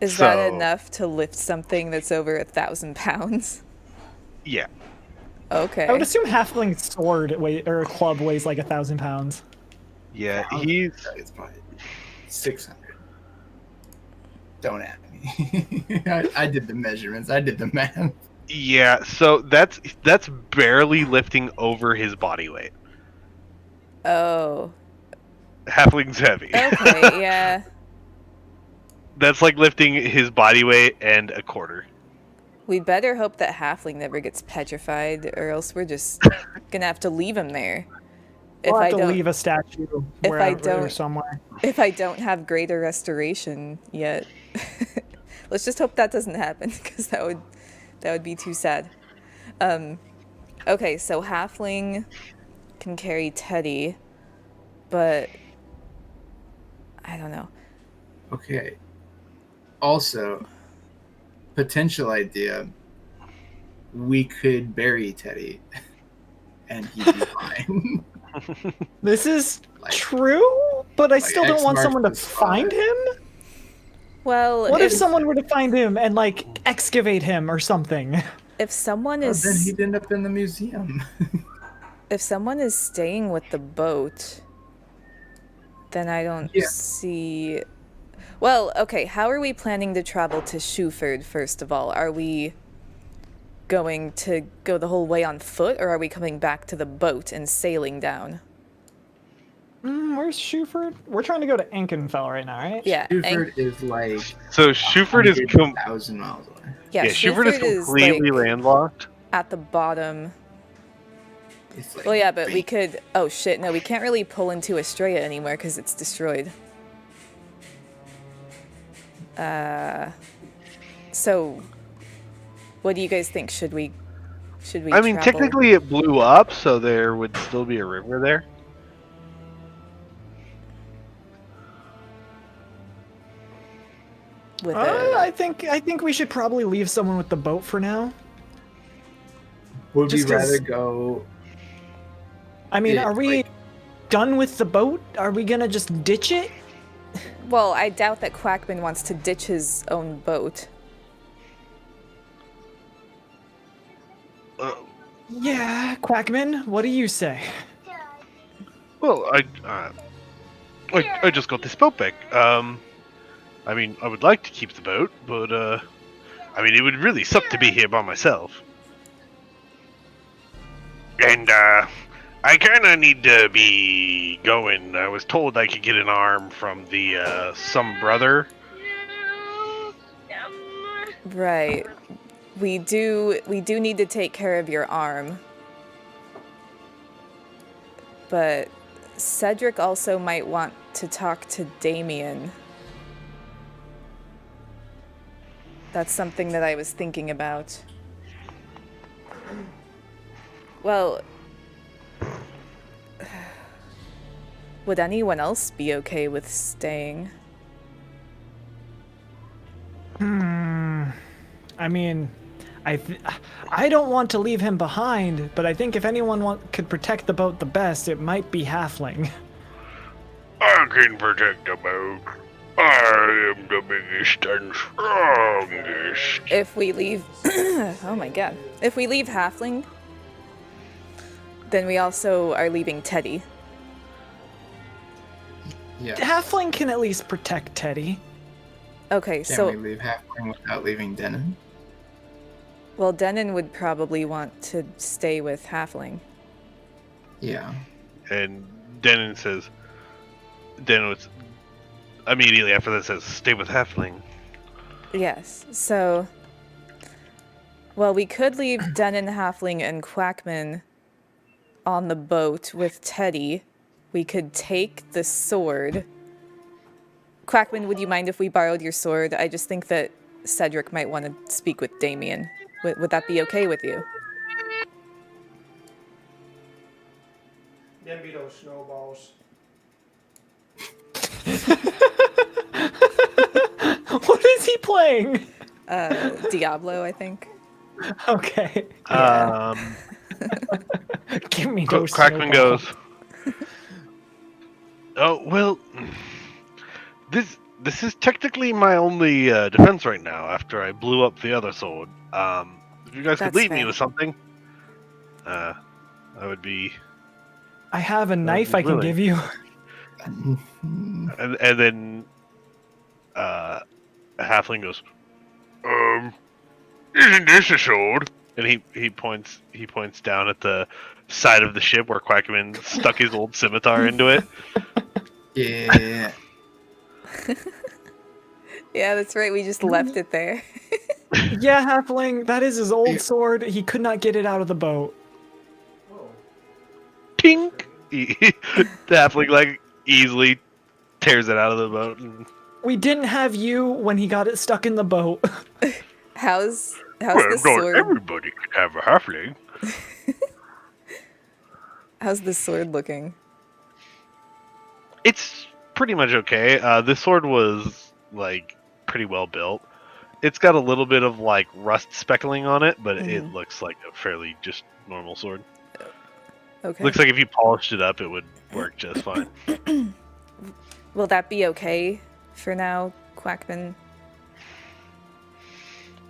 Is that enough to lift something that's over 1,000 pounds? Yeah. Okay. I would assume halfling's sword or club weighs like 1,000 pounds. Yeah, it's probably 600. Don't at me. I did the measurements. I did the math. Yeah, so that's barely lifting over his body weight. Oh. Halfling's heavy. Okay, yeah. That's like lifting his body weight and a quarter. We better hope that halfling never gets petrified, or else we're just gonna have to leave him there. We'll have to leave a statue somewhere. If I don't have greater restoration yet, let's just hope that doesn't happen, because that would be too sad. Okay, so halfling can carry Teddy, but I don't know. Okay. Also, potential idea, we could bury Teddy and he'd be fine. This is true, but I still don't want someone to find him. Well, what if someone were to find him and like excavate him or something? If someone is, then he'd end up in the museum. If someone is staying with the boat, then I don't see. Well, okay, how are we planning to travel to Shuford, first of all? Are we going to go the whole way on foot, or are we coming back to the boat and sailing down? Where's Shuford? We're trying to go to Ankenfell right now, right? Yeah. Shuford is like... So Shuford is... 1,000 miles away. Yeah, Shuford is completely landlocked. At the bottom. Like, well, yeah, but we could... Oh, shit, no, we can't really pull into Estrella anymore because it's destroyed. So, what do you guys think? Should we I mean, travel? technically it blew up, so there would still be a river there. I think we should probably leave someone with the boat for now. Would we rather go... I mean, are we done with the boat? Are we gonna just ditch it? Well, I doubt that Quakman wants to ditch his own boat. Yeah, Quakman, what do you say? Well, I just got this boat back. I mean, I would like to keep the boat, but I mean, it would really suck to be here by myself. And I kind of need to be going. I was told I could get an arm from the some brother. Right. We do need to take care of your arm. But Cedric also might want to talk to Damien. That's something that I was thinking about. Well, would anyone else be okay with staying? I mean, I don't want to leave him behind, but I think if anyone could protect the boat the best, it might be Halfling. I can protect the boat. I am the biggest and strongest. If we leave... oh my god. If we leave Halfling, then we also are leaving Teddy. Yeah. Halfling can at least protect Teddy. Okay, so... Can we leave Halfling without leaving Denon? Well, Denon would probably want to stay with Halfling. Yeah. And Denon says... Denon was... Immediately after that says, stay with Halfling. Yes, so... Well, we could leave Denon, Halfling, and Quakman on the boat with Teddy. We could take the sword. Quakman, would you mind if we borrowed your sword? I just think that Cedric might want to speak with Damien. Would that be okay with you? Them be those snowballs. What is he playing? Diablo, I think. Okay. Yeah. Give me those Quackman snowballs. goes, oh, well, this is technically my only defense right now after I blew up the other sword. If you guys could That's leave me fair. with something, I would be... I have a knife I can willing. give you. And then Halfling goes, isn't this a sword? And he points down at the side of the ship where Quackman stuck his old scimitar into it. Yeah. Yeah, that's right. We just left it there. Yeah, Halfling, that is his old sword. He could not get it out of the boat. Oh. Tink! The Halfling like easily tears it out of the boat. And, We didn't have you when he got it stuck in the boat. How's well, the not sword? everybody can have a halfling. How's the sword looking? It's pretty much okay. This sword was like pretty well built. It's got a little bit of like rust speckling on it, but it looks like a fairly just normal sword. Okay. Looks like if you polished it up, it would work just fine. Will that be okay for now, Quackman?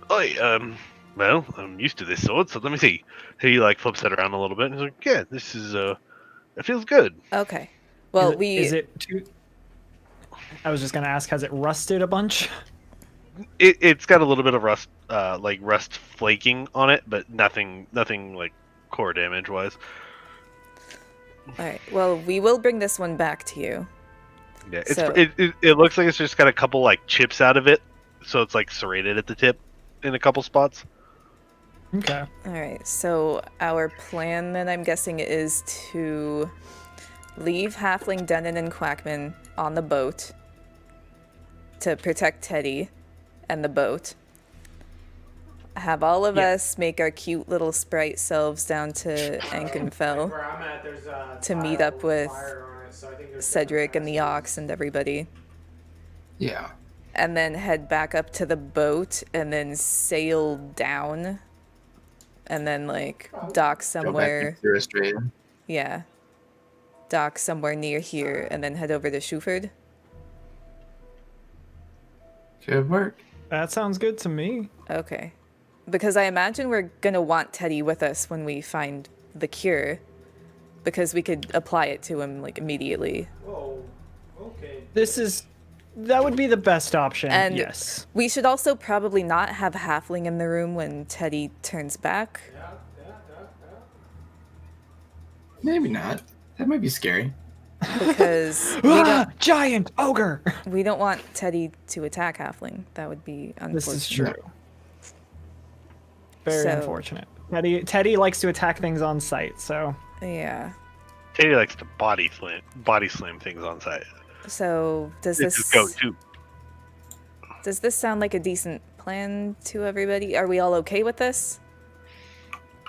Well, I'm used to this sword, so let me see. He like flips it around a little bit, and he's like, "Yeah, this is it feels good." Okay. Well, Is it too... I was just gonna ask, has it rusted a bunch? It's got a little bit of rust, like rust flaking on it, but nothing like core damage wise. All right. Well, we will bring this one back to you. Yeah, So- it looks like it's just got a couple like chips out of it, so it's like serrated at the tip in a couple spots. Okay. All right. So our plan then, I'm guessing, is to leave Halfling, Denon, and Quackman on the boat to protect Teddy and the boat. Have all of us make our cute little sprite selves down to Ankenfell Where I'm at, there's a to meet tile up with fire on it, so I think there's Cedric and different the Ox and everybody. Yeah. And then head back up to the boat and then sail down. And then, like, dock Go back somewhere. to Australia. Yeah. Dock somewhere near here and then head over to Shuford. Should work. That sounds good to me. Okay. Because I imagine we're gonna want Teddy with us when we find the cure. Because we could apply it to him, like, immediately. Whoa. Okay. That would be the best option, And yes. we should also probably not have Halfling in the room when Teddy turns back. Yeah. Maybe not. That might be scary. Because Giant ogre! we don't want Teddy to attack Halfling. That would be unfortunate. This is true. Very So- unfortunate. Teddy likes to attack things on sight, so... Yeah. Teddy likes to body slam things on sight. So does It's this his go-to. does this sound like a decent plan to everybody? Are we all okay with this?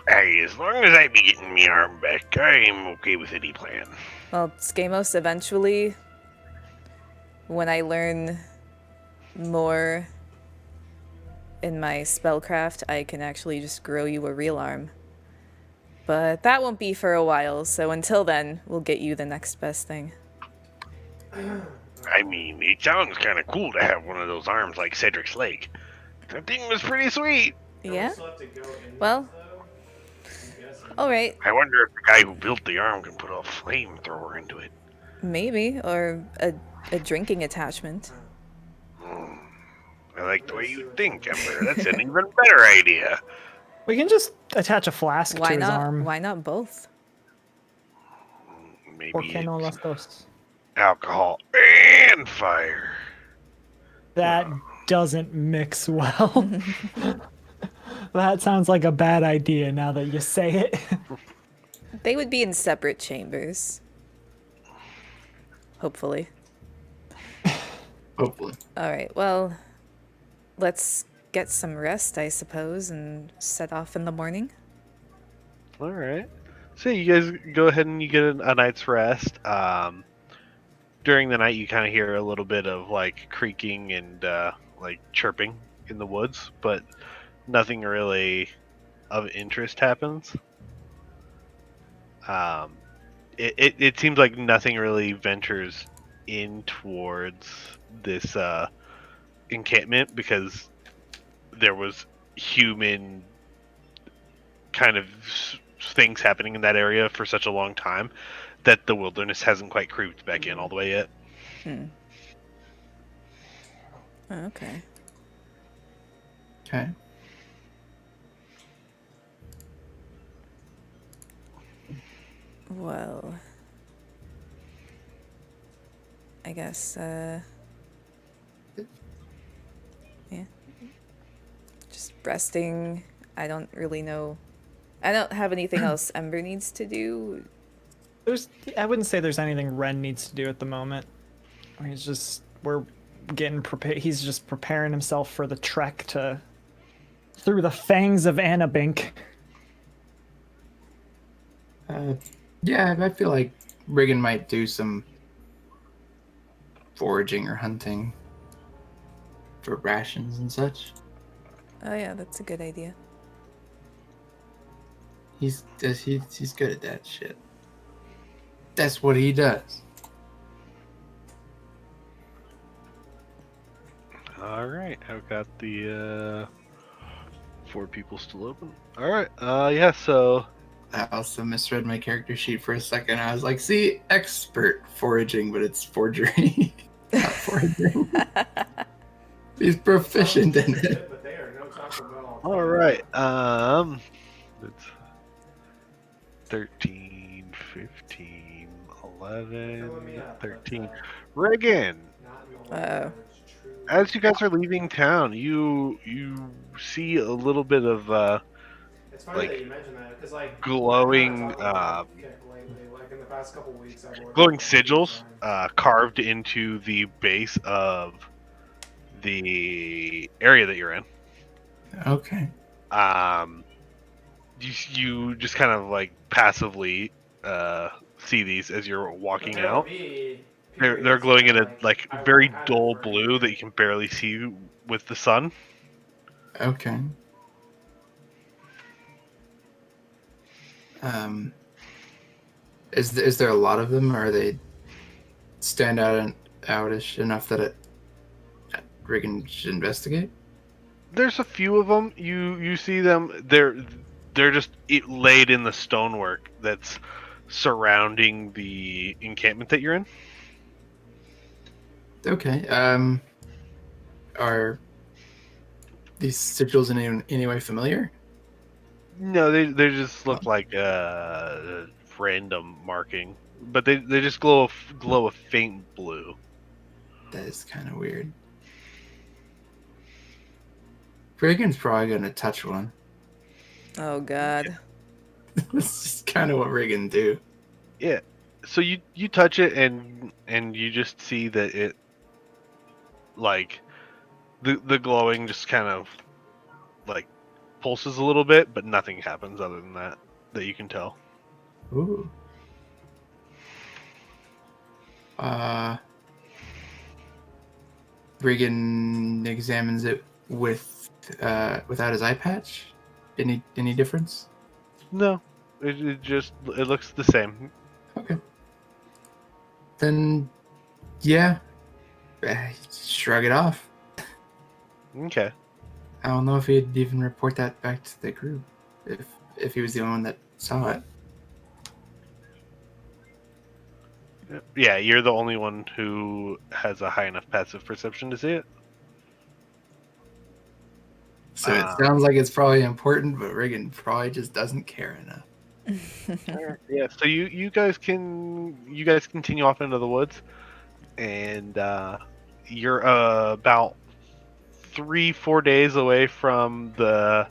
Hey, as long as I be getting me arm back, I am okay with any plan. Well, Skamos, eventually, when I learn more in my spellcraft, I can actually just grow you a real arm. But that won't be for a while, so until then, we'll get you the next best thing. I mean, it sounds kind of cool to have one of those arms like Cedric's leg. That thing was pretty sweet. Yeah? Still have to go in Well, though. I'm guessing. alright, I wonder if the guy who built the arm can put a flamethrower into it. maybe, or a drinking attachment. I like the way you think, Ember. That's an even better idea. We can just attach a flask Why to his not? arm. Why not both? Maybe ¿Por qué no it's las dos? alcohol and fire. That doesn't mix well. That sounds like a bad idea now that you say it. They would be in separate chambers. Hopefully. Hopefully. Alright, well, let's get some rest, I suppose, and set off in the morning. All right. So you guys go ahead and you get a night's rest. During the night, you kind of hear a little bit of like creaking and like chirping in the woods, but nothing really of interest happens. It seems like nothing really ventures in towards this encampment because there was human kind of things happening in that area for such a long time that the wilderness hasn't quite creeped back in all the way yet. Oh, okay. Okay. Well, I guess, yeah. Just resting. I don't really know. I don't have anything else Ember needs to do. I wouldn't say there's anything Ren needs to do at the moment. We're getting prepared. He's just preparing himself for the trek through the fangs of Annabink. Yeah, I feel like Riggan might do some foraging or hunting for rations and such. Oh yeah, that's a good idea. He's good at that shit. That's what he does. All right, I've got the 4 people still open. All right, yeah. So I also misread my character sheet for a second. I was like, see, expert foraging, but it's forgery. Not foraging. He's proficient in it. But they are no Taco Bell. all right, it's 13, 15, 11, 13. Riggan, as you guys are leaving town, you see a little bit of it's funny that you mentioned that because like glowing lately, like in the past couple weeks, I've ordered glowing sigils carved into the base of the area that you're in. Okay. You just kind of like passively see these as you're walking out. They're glowing in a like very dull blue that you can barely see with the sun. Okay. Is there a lot of them, or are they stand outish enough that Riggan should investigate? There's a few of them. You see them. They're just laid in the stonework that's surrounding the encampment that you're in. Okay. Are these sigils in any way familiar? No, they just look like a random marking, but they just glow a faint blue. That is kind of weird. Riggan's probably going to touch one. Oh god. This is kind of what Riggan do. Yeah. So you touch it and you just see that it like the glowing just kind of like pulses a little bit, but nothing happens other than that you can tell. Ooh. Riggan examines it without his eye patch. Any difference? No, it looks the same. Okay. Then, yeah, shrug it off. Okay. I don't know if he'd even report that back to the group if he was the only one that saw it. Yeah, you're the only one who has a high enough passive perception to see it. So it sounds like it's probably important, but Riggan probably just doesn't care enough. Yeah, so you guys continue off into the woods, and you're about 3-4 days away from the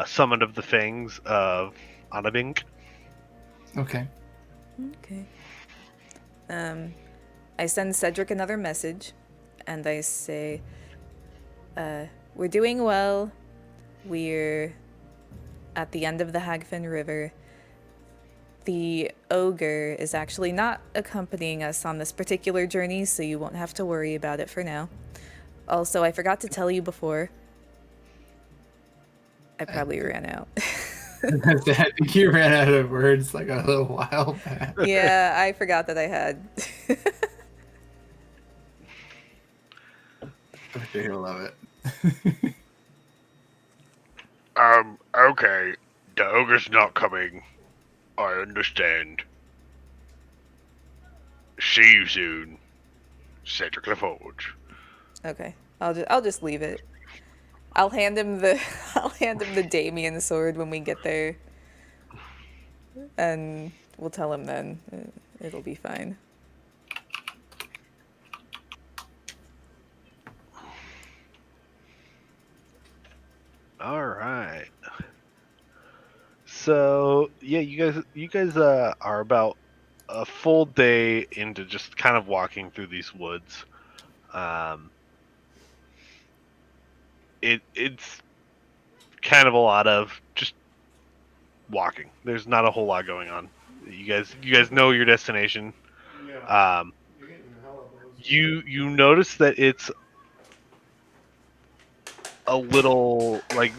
summit of the fangs of Annabink. Okay. I send Cedric another message, and I say, we're doing well. We're at the end of the Hagfin River. The ogre is actually not accompanying us on this particular journey, so you won't have to worry about it for now. Also, I forgot to tell you before. I probably ran out. I think you ran out of words like a little while back. Yeah, I forgot that I had. I'm sure he'll love it. Okay. The ogre's not coming. I understand. See you soon. Cedric LaForge. Okay, I'll just leave it. I'll hand him the Damien sword when we get there, and we'll tell him then. It'll be fine. All right. So yeah, you guys are about a full day into just kind of walking through these woods. It's kind of a lot of just walking. There's not a whole lot going on. You guys know your destination. Yeah. You're getting hella blows. You notice that it's a little like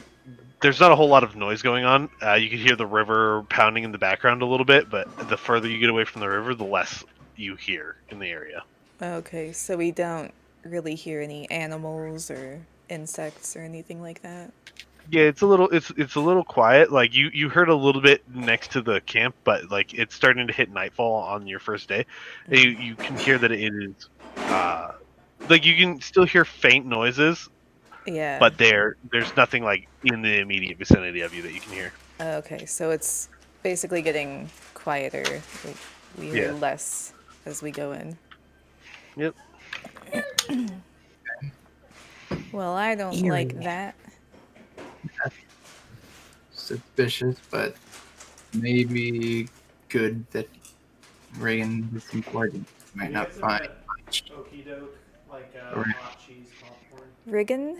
there's not a whole lot of noise going on. You can hear the river pounding in the background a little bit, but the further you get away from the river, the less you hear in the area. Okay, so we don't really hear any animals or insects or anything like that. Yeah, it's a little quiet. Like you heard a little bit next to the camp, but like it's starting to hit nightfall on your first day. You can hear that it is like you can still hear faint noises. Yeah. But there's nothing like in the immediate vicinity of you that you can hear. Okay, so it's basically getting quieter. We hear less as we go in. Yep. Well, I don't like that. Suspicious, but maybe good that Riggan is important. Might not find much. Okie doke, like hot cheese popcorn. Riggan,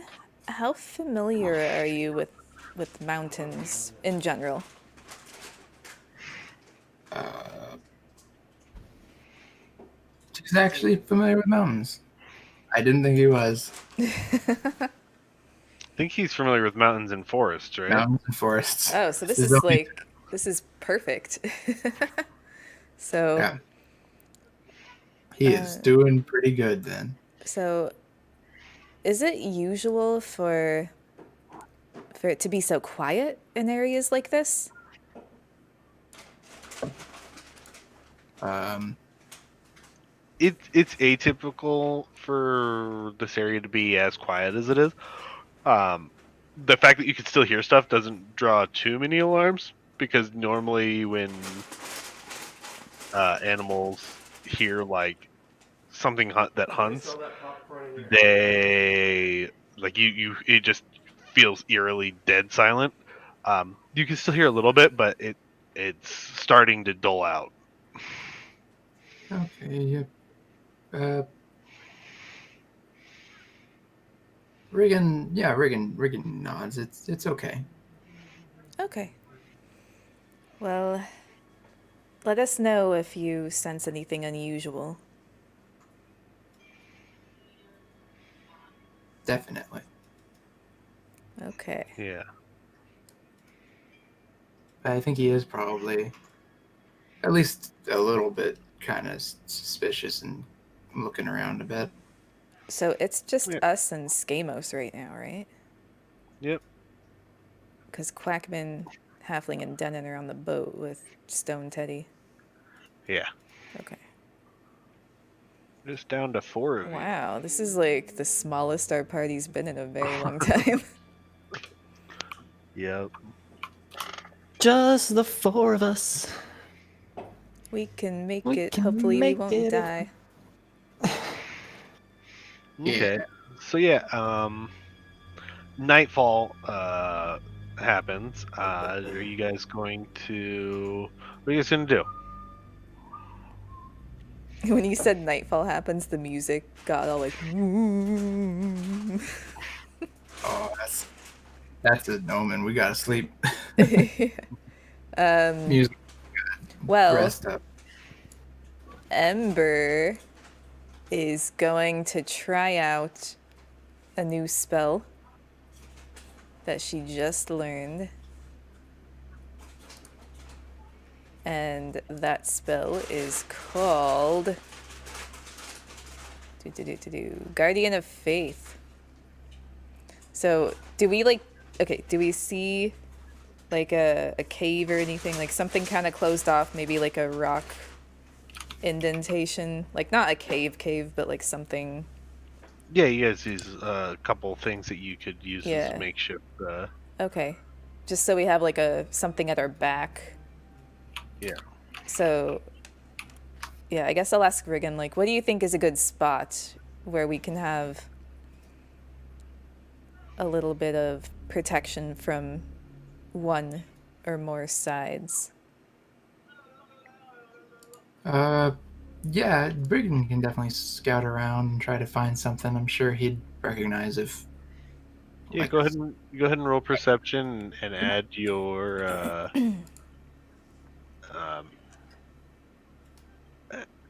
how familiar are you with mountains in general? He's actually familiar with mountains. I didn't think he was. I think he's familiar with mountains and forests, right? Mountains and forests. Oh, so this is perfect. So yeah. He is doing pretty good then. So is it usual for it to be so quiet in areas like this? It's atypical for this area to be as quiet as it is. The fact that you can still hear stuff doesn't draw too many alarms, because normally when animals hear like something that hunts, they like it just feels eerily dead silent. You can still hear a little bit, but it's starting to dull out. Okay, yep. Riggan nods. It's okay. Okay. Well, let us know if you sense anything unusual. Definitely. Okay. Yeah. I think he is probably at least a little bit kind of suspicious and looking around a bit. So it's just us and Skamos right now, right? Yep. Because Quakman, Halfling, and Denon are on the boat with Stone Teddy. Yeah. Okay. Just down to 4 of you. Wow, this is like the smallest our party's been in a very long time. Yep. Just the 4 of us. We can make it. Hopefully we won't die. Okay. So yeah, nightfall happens. Are you guys going to? What are you guys gonna do? When you said nightfall happens, the music got all like. Oh, that's a omen. We gotta sleep. Music. Well, Rest up. Ember is going to try out a new spell that she just learned. And that spell is called Guardian of Faith. So do we see like a cave or anything, like something kind of closed off, maybe like a rock indentation, like not a cave, but like something? Yeah, you guys use a couple things that you could use as Yeah. a makeshift. Okay, just so we have like something at our back. Yeah. So yeah, I guess I'll ask Riggan, like, what do you think is a good spot where we can have a little bit of protection from one or more sides? Yeah, Brigden can definitely scout around and try to find something. I'm sure he'd recognize if. Yeah, go ahead and roll perception and add your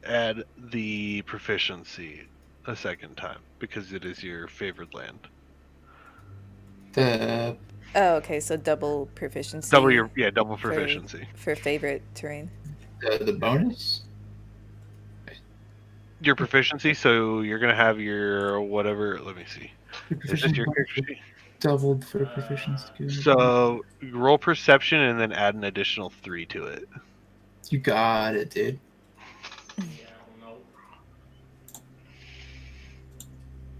add the proficiency a second time because it is your favored land. Oh, okay, so double proficiency. Double proficiency for favorite terrain. The bonus. Your proficiency, so you're gonna have your whatever. Let me see. Is this your character sheet? Doubled for proficiency. So roll perception and then add an additional 3 to it. You got it, dude.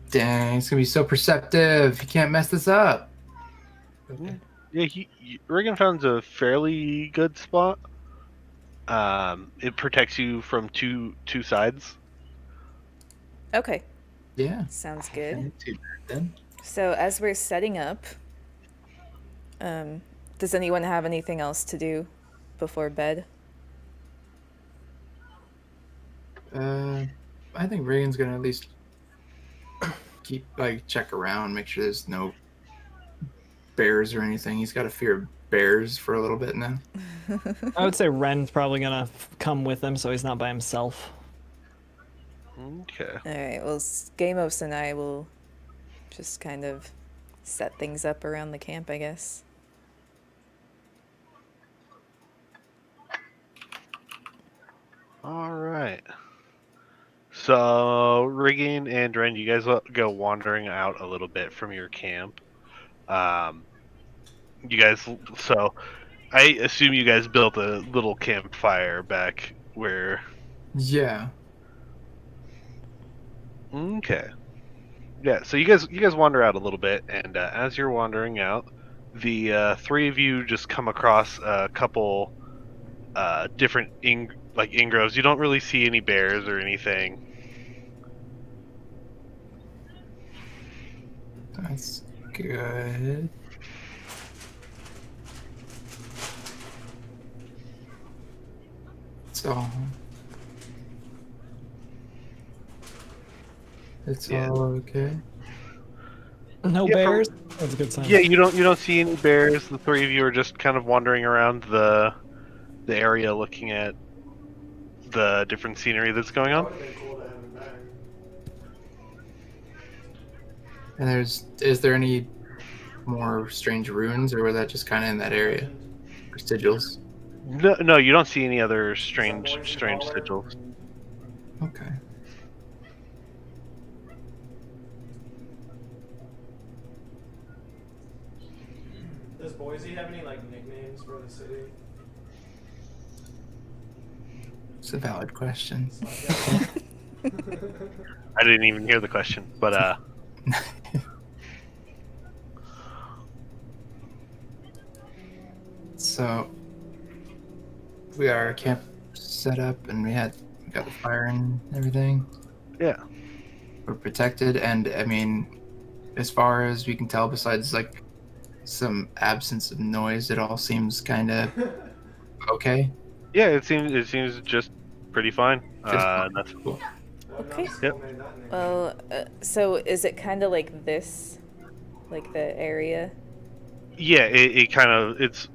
Dang, it's gonna be so perceptive. You can't mess this up. Okay. Yeah, Riggan found a fairly good spot. It protects you from two sides. Okay. Yeah. Sounds good. Not too bad then. So as we're setting up, does anyone have anything else to do before bed? I think Reagan's gonna at least check around, make sure there's no bears or anything. He's got a fear of bears for a little bit now. I would say Ren's probably gonna come with him, so he's not by himself. Okay. All right. Well, Gamos and I will just kind of set things up around the camp, I guess. All right. So, Riggan and Ren, you guys go wandering out a little bit from your camp. You guys, so I assume you guys built a little campfire back where. Yeah. Okay. Yeah. So you guys wander out a little bit, and as you're wandering out, the three of you just come across a couple different ingroves. You don't really see any bears or anything. That's good. So it's all okay. No bears? That's a good sign. Yeah, you don't see any bears. The three of you are just kind of wandering around the area, looking at the different scenery that's going on. And is there any more strange ruins, or was that just kind of in that area? Or sigils? No, you don't see any other strange sigils. Okay. Does Boise have any nicknames for the city? It's a valid question. I didn't even hear the question, but So we got our camp set up, and we got the fire and everything. Yeah. We're protected, and I mean, as far as we can tell, besides some absence of noise, it all seems kind of okay. Yeah, it seems just pretty fine. That's cool. Okay. Yep. Well, so is it kind of like this Like the area? Yeah, it kind of, it's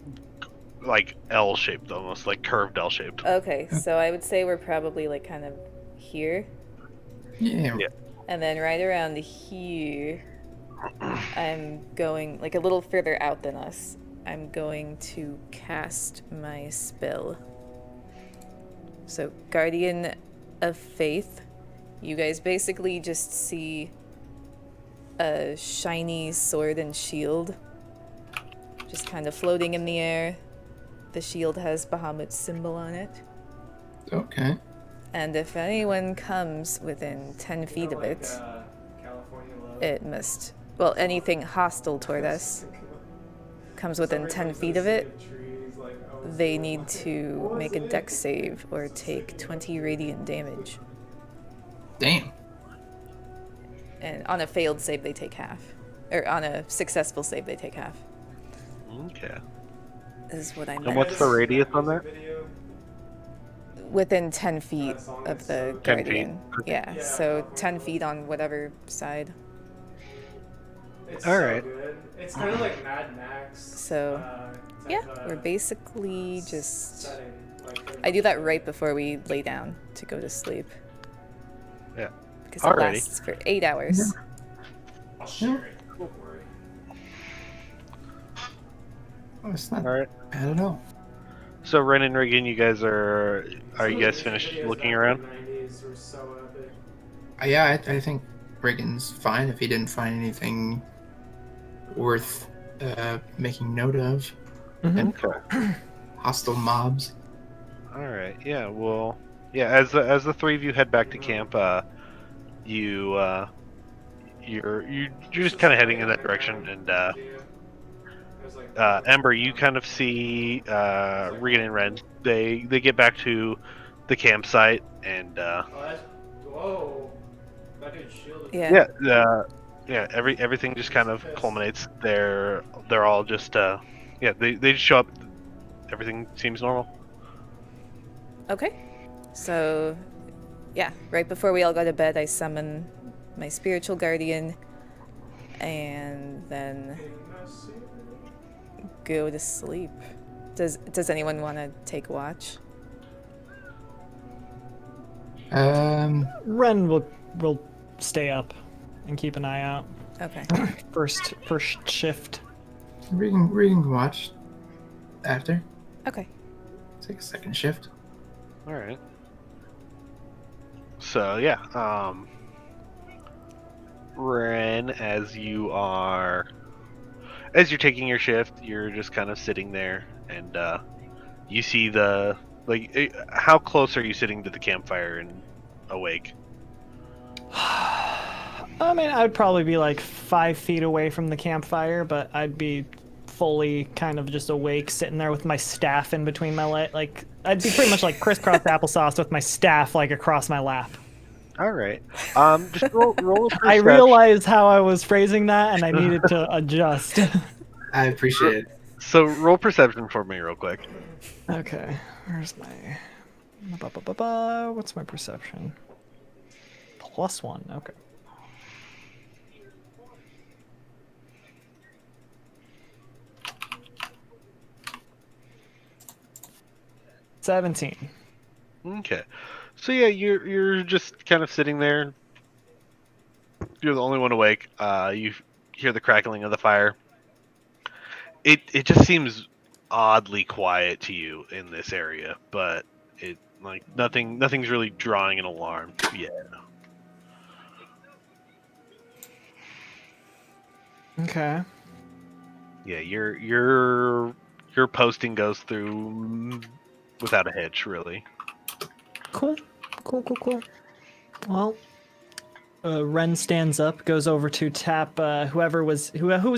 like L-shaped almost, like curved L-shaped. Okay, so I would say we're probably like kind of here. Yeah. And then right around here, I'm going like a little further out than us. I'm going to cast my spell. So, Guardian of Faith. You guys basically just see a shiny sword and shield just kind of floating in the air. The shield has Bahamut's symbol on it. Okay. And if anyone comes within 10 feet of it, it must... Well, anything hostile toward us comes within 10 feet of it, they need to make a dex save or take 20 radiant damage. Damn. And on a failed save, they take half. Or on a successful save, they take half. Okay. Is what I meant. And what's the radius on that? Within 10 feet of the 10 Guardian. feet. Yeah, so 10 feet on whatever side. It's All so right. good. It's kind of like Mad Max. So, yeah, we're basically just... setting. I do that right before we lay down to go to sleep. Yeah. Because Alrighty. it lasts for 8 hours. I'll share it. Don't worry. Oh, it's not All right. bad at all. So Ren and Riggan, you guys are you guys finished looking around? Yeah, I think Riggan's fine if he didn't find anything worth making note of. And Okay. hostile mobs. All right. Yeah. Well. Yeah. As the three of you head back to camp, you're just kind of heading in that direction, and Ember, you kind of see Riggan and Ren. They get back to the campsite, and Whoa. That dude's shielded. Yeah. everything just kind of culminates. They're all just they just show up. Everything seems normal. Okay. So, yeah, right before we all go to bed, I summon my spiritual guardian and then go to sleep. Does anyone want to take watch? Ren will stay up and keep an eye out. Okay. First shift. Riggan can watch after. Okay. Take a second shift. All right. So yeah, Ren, as you're taking your shift, you're just kind of sitting there, and you see how close are you sitting to the campfire and awake? I mean, I'd probably be like 5 feet away from the campfire, but I'd be fully kind of just awake, sitting there with my staff in between my legs. Like, I'd be pretty much like crisscross applesauce with my staff like across my lap. All right. Just roll a perception. I realized how I was phrasing that, and I needed to adjust. I appreciate it. So roll perception for me real quick. Okay, where's my... What's my perception? +1, okay. $17. Okay. So yeah, you're just kind of sitting there. You're the only one awake. You hear the crackling of the fire. It just seems oddly quiet to you in this area, but nothing's really drawing an alarm yet. Okay. Yeah, your posting goes through without a hitch, really. Cool. Well, Ren stands up, goes over to tap who was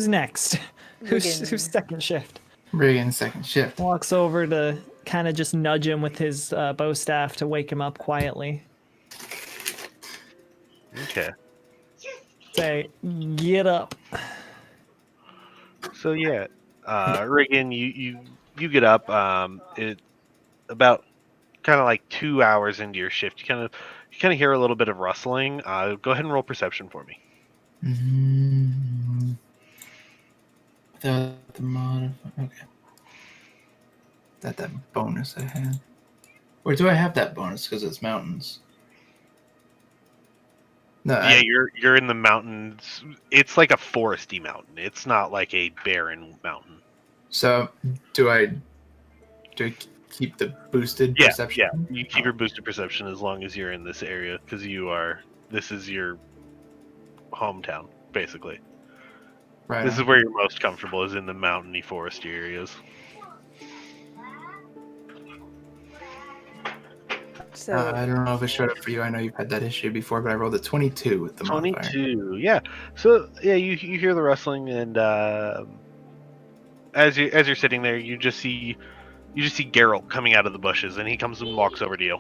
next. Who's second shift? Riggan's second shift. Walks over to kind of just nudge him with his bow staff to wake him up quietly. Okay. Say, get up. So yeah, Riggan, you get up. It about kind of like 2 hours into your shift. You kind of hear a little bit of rustling. Go ahead and roll perception for me. The modifier. Okay. That bonus I had. Or do I have that bonus because it's mountains? No. Yeah, you're in the mountains. It's like a foresty mountain. It's not like a barren mountain. So do I keep the boosted perception? Yeah. You keep your boosted perception as long as you're in this area because this is your hometown, basically. Right. This is where you're most comfortable, is in the mountainy foresty areas. So I don't know if it showed up for you. I know you've had that issue before, but I rolled a 22 with the modifier. 22, yeah. So yeah, you hear the rustling, and as you're sitting there, you just see Geralt coming out of the bushes, and he comes and walks over to you.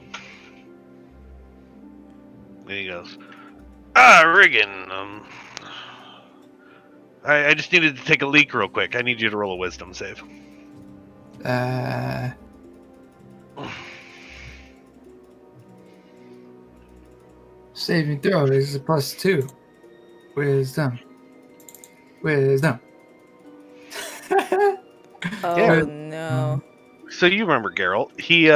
And he goes, Riggan, I just needed to take a leak real quick. I need you to roll a wisdom save. Saving throw is a +2. Wisdom. Oh Yeah. no. So you remember Geralt? He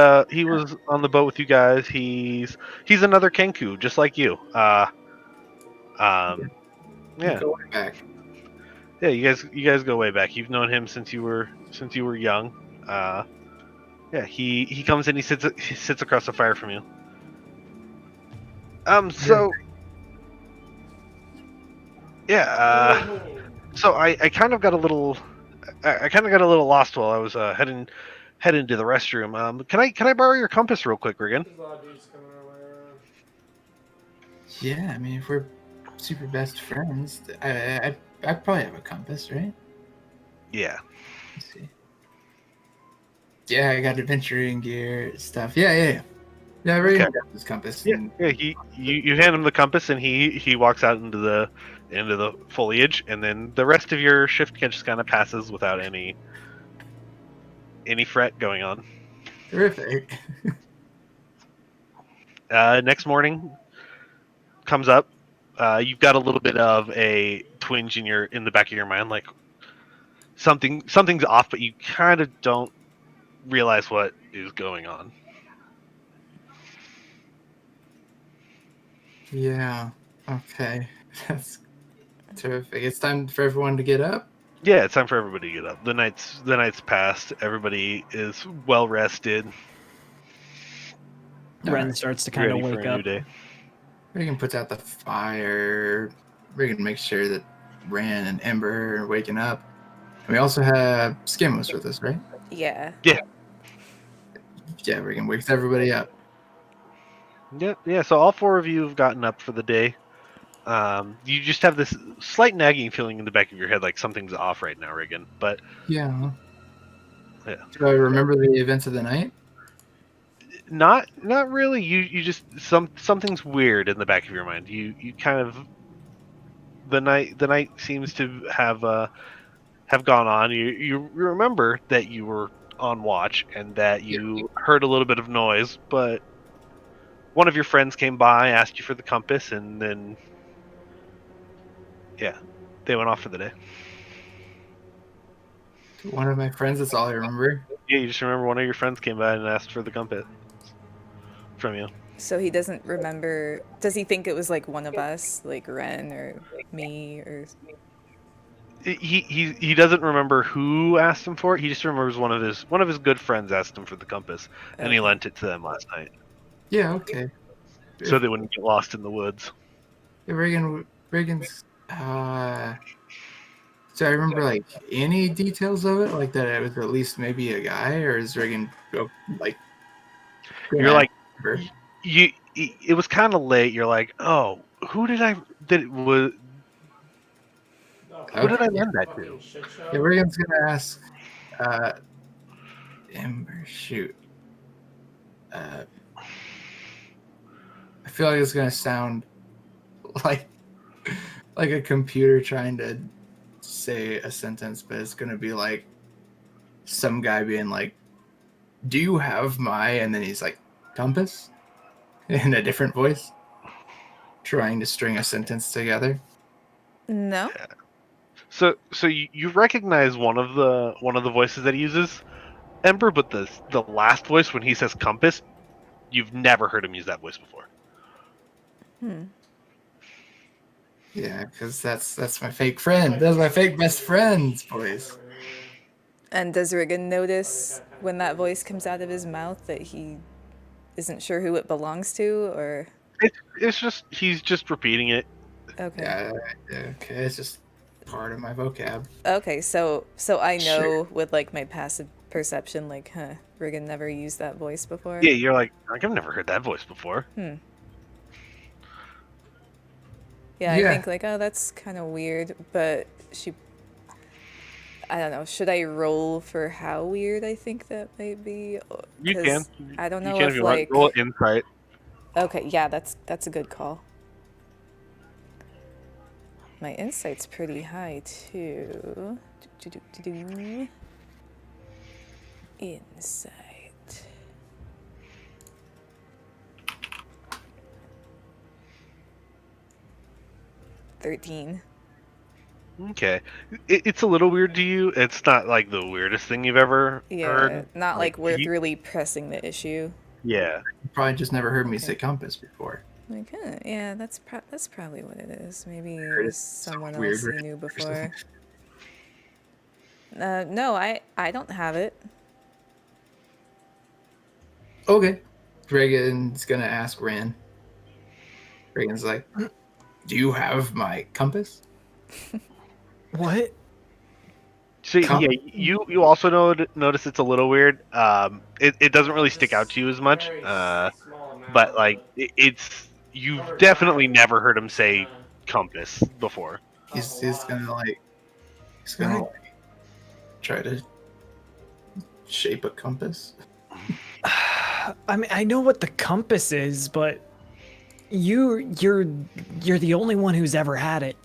was on the boat with you guys. He's another Kenku, just like you. Yeah. Go way back. Yeah, you guys go way back. You've known him since you were young. Yeah, he comes in. He sits across the fire from you. So yeah. So I kind of got a little lost while I was heading to the restroom. Can I borrow your compass real quick, Riggan? There's a lot of dudes coming our way around. Yeah, I mean, if we're super best friends, I probably have a compass, right? Yeah. Let's see. Yeah, I got adventuring gear stuff. Yeah. Yeah, I already got this compass. Yeah. You hand him the compass, and he walks out into the foliage, and then the rest of your shift just kind of passes without any fret going on. Terrific. Next morning comes up. You've got a little bit of a twinge in the back of your mind, like something's off, but you kind of don't realize what is going on. Yeah. Okay. That's terrific. It's time for everyone to get up. Yeah, it's time for everybody to get up. The night's passed. Everybody is well rested. Ren starts to kind of wake up. Riggan puts out the fire. Riggan makes sure that Ran and Ember are waking up. And we also have Skimos with us, right? Yeah. Yeah. Yeah, Riggan wakes everybody up. Yeah. So all four of you have gotten up for the day. You just have this slight nagging feeling in the back of your head, like something's off right now, Riggan. But yeah. Do I remember the events of the night? Not really. You just something's weird in the back of your mind. You kind of the night seems to have gone on. You remember that you were on watch and that you heard a little bit of noise, but one of your friends came by, asked you for the compass, and then they went off for the day. One of my friends, that's all I remember. Yeah, you just remember one of your friends came by and asked for the compass from you. So he doesn't remember. Does he think it was like one of us, like Ren or me, or? He doesn't remember who asked him for it. He just remembers one of his good friends asked him for the compass, and he lent it to them last night. Yeah. Okay. So they wouldn't get lost in the woods. Yeah, Riggan's. So I remember like any details of it, like that it was at least maybe a guy, or is Riggan like? You're like, it was kind of late. You're like, oh, who did I lend that to? Yeah, Riggan's gonna ask Ember. Shoot. I feel like it's gonna sound like a computer trying to say a sentence, but it's gonna be like some guy being like, "Do you have my?" And then he's like, "Compass," in a different voice, trying to string a sentence together. No. So you recognize one of the voices that he uses, Ember, but the last voice when he says compass, you've never heard him use that voice before. Yeah, because that's my fake friend. That's my fake best friend's voice. And does Riggan notice when that voice comes out of his mouth that he isn't sure who it belongs to, or? It's just he's just repeating it. Okay. Yeah, okay, it's just part of my vocab. Okay, so I know Sure. with like my passive perception, like, Riggan never used that voice before. Yeah, you're like I've never heard that voice before. Yeah, I Yeah. think like, oh, that's kind of weird, but I don't know. Should I roll for how weird I think that might be? You 'Cause can. I don't know You can if if you like. want. Roll insight. Okay, yeah, that's a good call. My insight's pretty high too. Insight. 13. Okay, it's a little weird to you. It's not like the weirdest thing you've ever Yeah, heard. not like worth you- really pressing the issue. Yeah. You probably just never heard me say compass before. Like, yeah, that's probably what it is. Maybe it Heard was it someone weird else he knew before. No, I don't have it. Okay. Reagan's gonna ask Ran. Reagan's like, "Do you have my compass?" What? So yeah, you also notice it's a little weird. It doesn't really stick out to you as much. But like it's you've definitely never heard him say compass before. He's gonna try to shape a compass. I mean, I know what the compass is, but you're the only one who's ever had it.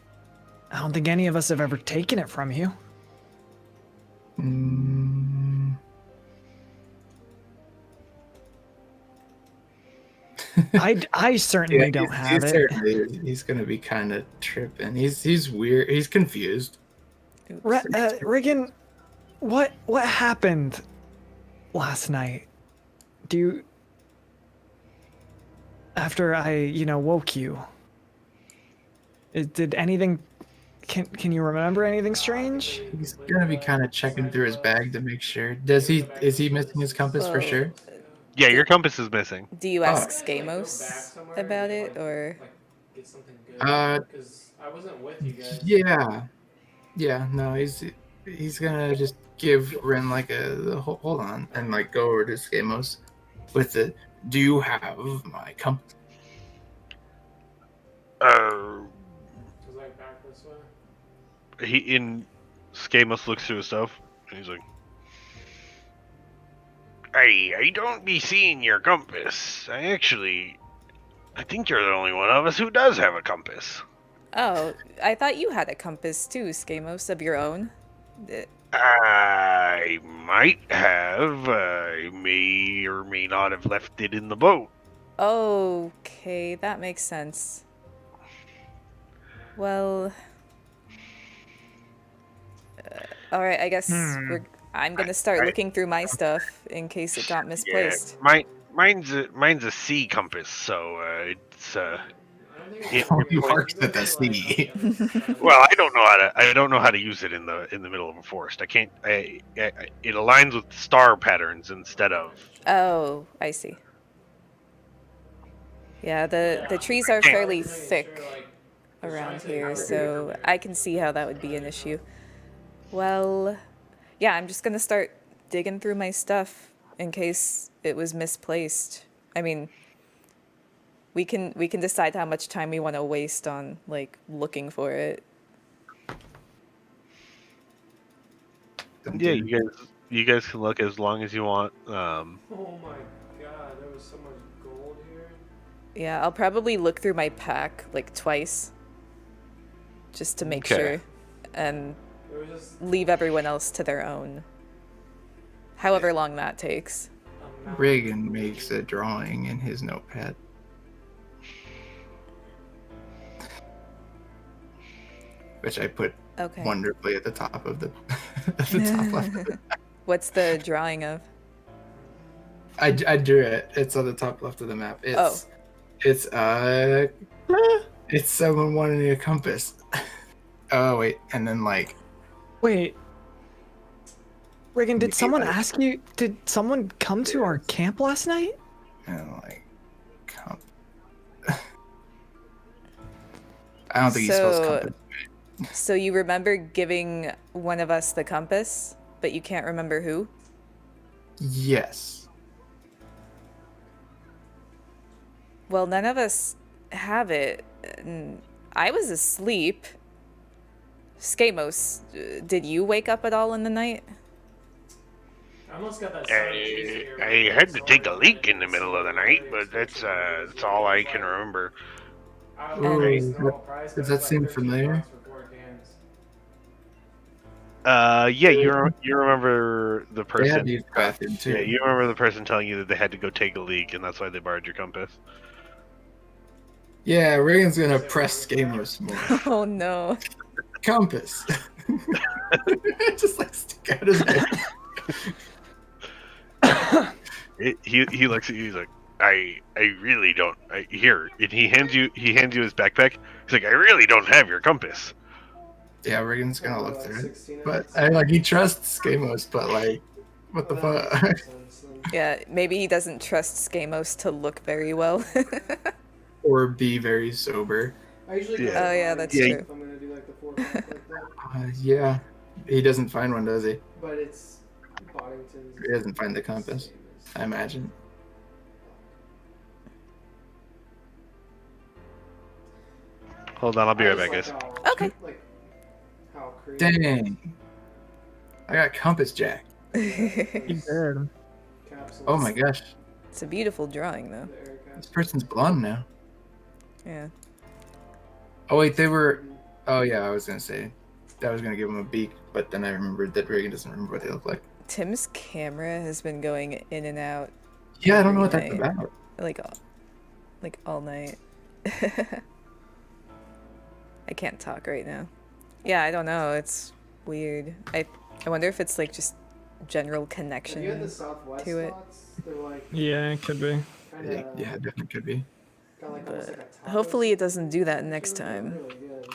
I don't think any of us have ever taken it from you. I certainly don't have it. He's gonna be kind of tripping. He's weird. He's confused. Riggan, what happened last night? After I, woke you? Did anything? Can you remember anything strange? He's gonna be kind of checking through his bag to make sure. Is he missing his compass for sure? Yeah, your compass is missing. Do you ask Skamos about it, or? Get something good. Because I wasn't with you guys. Yeah. No, he's gonna just give Ren like a hold on and like go over to Skamos with the. Do you have my compass? Was I back this way? Skamos looks through his stuff and he's like, I don't be seeing your compass. I think you're the only one of us who does have a compass. Oh, I thought you had a compass too, Skamos, of your own. I might have. I may or may not have left it in the boat. Okay, that makes sense. Well, all right. I guess I'm gonna start looking through my stuff in case it got misplaced. Yeah, mine's a sea compass, so it's You works at the sea. Well, I don't know how to use it in the middle of a forest. I can't. It aligns with star patterns instead of. Oh, I see. Yeah, the trees are fairly thick around here, so I can see how that would be an issue. Well, yeah, I'm just gonna start digging through my stuff in case it was misplaced. I mean, we can decide how much time we want to waste on like looking for it. yeah, you guys can look as long as you want. Oh my god, there was so much gold here. Yeah, I'll probably look through my pack like twice, just to make sure, and leave everyone else to their own. However long that takes. Reagan makes a drawing in his notepad. which I put Okay. wonderfully at the top of the at the top left. Of it. What's the drawing of? I drew it. It's on the top left of the map. It's it's someone wanting a compass. Oh wait, and then like Wait. Riggan, did maybe, someone like, ask you? Did someone come to our camp last night? and like I don't think he spells compass. So you remember giving one of us the compass, but you can't remember who? Yes. Well, none of us have it. I was asleep. Skamos, did you wake up at all in the night? I almost got that I had to take a leak in the middle of the night, but that's all I can remember. Does that seem familiar? Yeah, you remember the person. They had to use the bathroom too. Yeah, you remember the person telling you that they had to go take a leak, and that's why they borrowed your compass. Yeah, Reagan's gonna press Skamos more. Oh no. Compass. Just like stick out his head. He looks at you. He's like, I really don't. Here, and he hands you his backpack. He's like, I really don't have your compass. Yeah, Reagan's gonna look through it, but he trusts Skamos, but like, what the fuck? Yeah, maybe he doesn't trust Skamos to look very well. Or be very sober. I usually Yeah. Oh yeah, that's true. I'm gonna do like the 4 like that. Yeah, he doesn't find one, does he? But it's Boddington's. He doesn't find the compass, I imagine. Hold on, I'll be right back, guys. Okay. Like how creative Dang, I got compass jack. capsules, Oh my gosh, It's a beautiful drawing, though. the air this capsules. person's blonde now. Yeah. Oh wait, they were. Oh yeah, I was gonna say, I was gonna give him a beak, but then I remembered that Reagan doesn't remember what they look like. Tim's camera has been going in and out Yeah, I don't know what that's every about. like all night. I can't talk right now. Yeah, I don't know. It's weird. I wonder if it's like just general connection You had the southwest to it. spots. They're like Yeah, it could be. kinda, Yeah, it definitely could be. kinda like almost like a taco Hopefully it doesn't do that situation. next They're time. really good.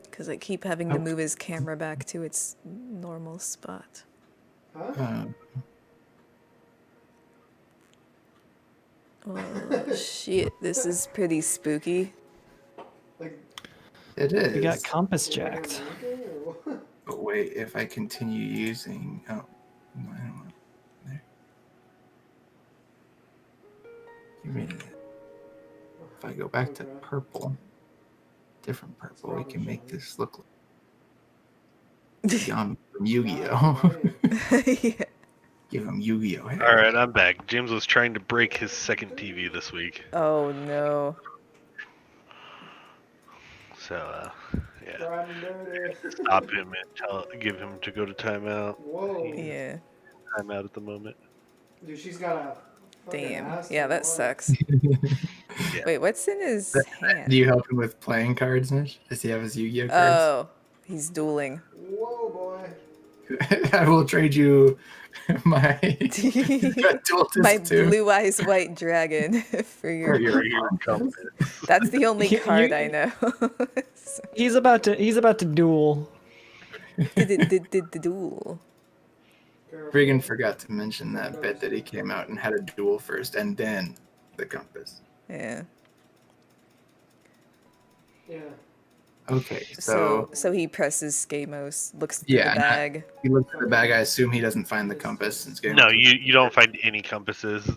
Because I keep having to move his camera back to its normal spot. Huh? Oh shit, this is pretty spooky. Like It is. We got compass you're jacked. drinking or what? But wait, if I continue using, I don't want there. Give me that. If I go back to Okay. purple, different purple, we can make this look like Yami from Yu-Gi-Oh. Yeah. Give him Yu-Gi-Oh. hair. All right, I'm back. James was trying to break his second TV this week, Oh no. so yeah, Riding dirty. stop him and give him to go to timeout. Whoa. Yeah. Timeout at the moment. Dude, she's got a fucking Damn. ass Yeah, to that what? sucks. Wait, what's in his hand? Do you help him with playing cards, Nish? Does he have his Yu-Gi-Oh cards? Oh, he's dueling. Whoa, boy. I will trade you my duelist My too. blue eyes white dragon for your. Your Compass. That's the only You- card you- I know. He's about to duel. The duel. Riggan forgot to mention that bit that he came out and had a duel first and then the compass. Yeah. Yeah. Okay, So so he presses Skamos, looks through Yeah, the and bag. he looks at the bag. I assume he doesn't find the compass. And No, you don't find any compasses.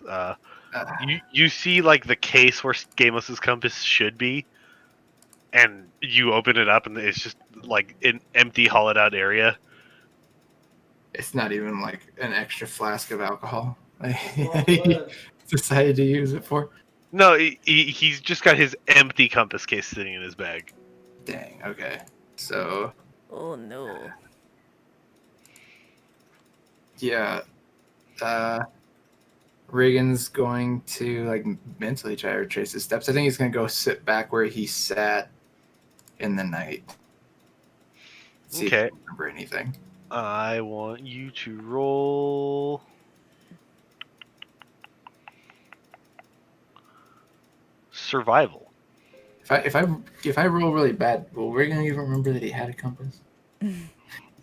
You see like the case where Gamos's compass should be, and you open it up and it's just like an empty, hollowed out area. It's not even like an extra flask of alcohol. Well, he good. decided to use it for. No, he's just got his empty compass case sitting in his bag. Dang. Okay. So Oh no. yeah. Riggan's going to like mentally try to retrace his steps. I think he's going to go sit back where he sat in the night. See if he can remember anything. I want you to roll. Survival. If I roll really bad, will Riggan even remember that he had a compass?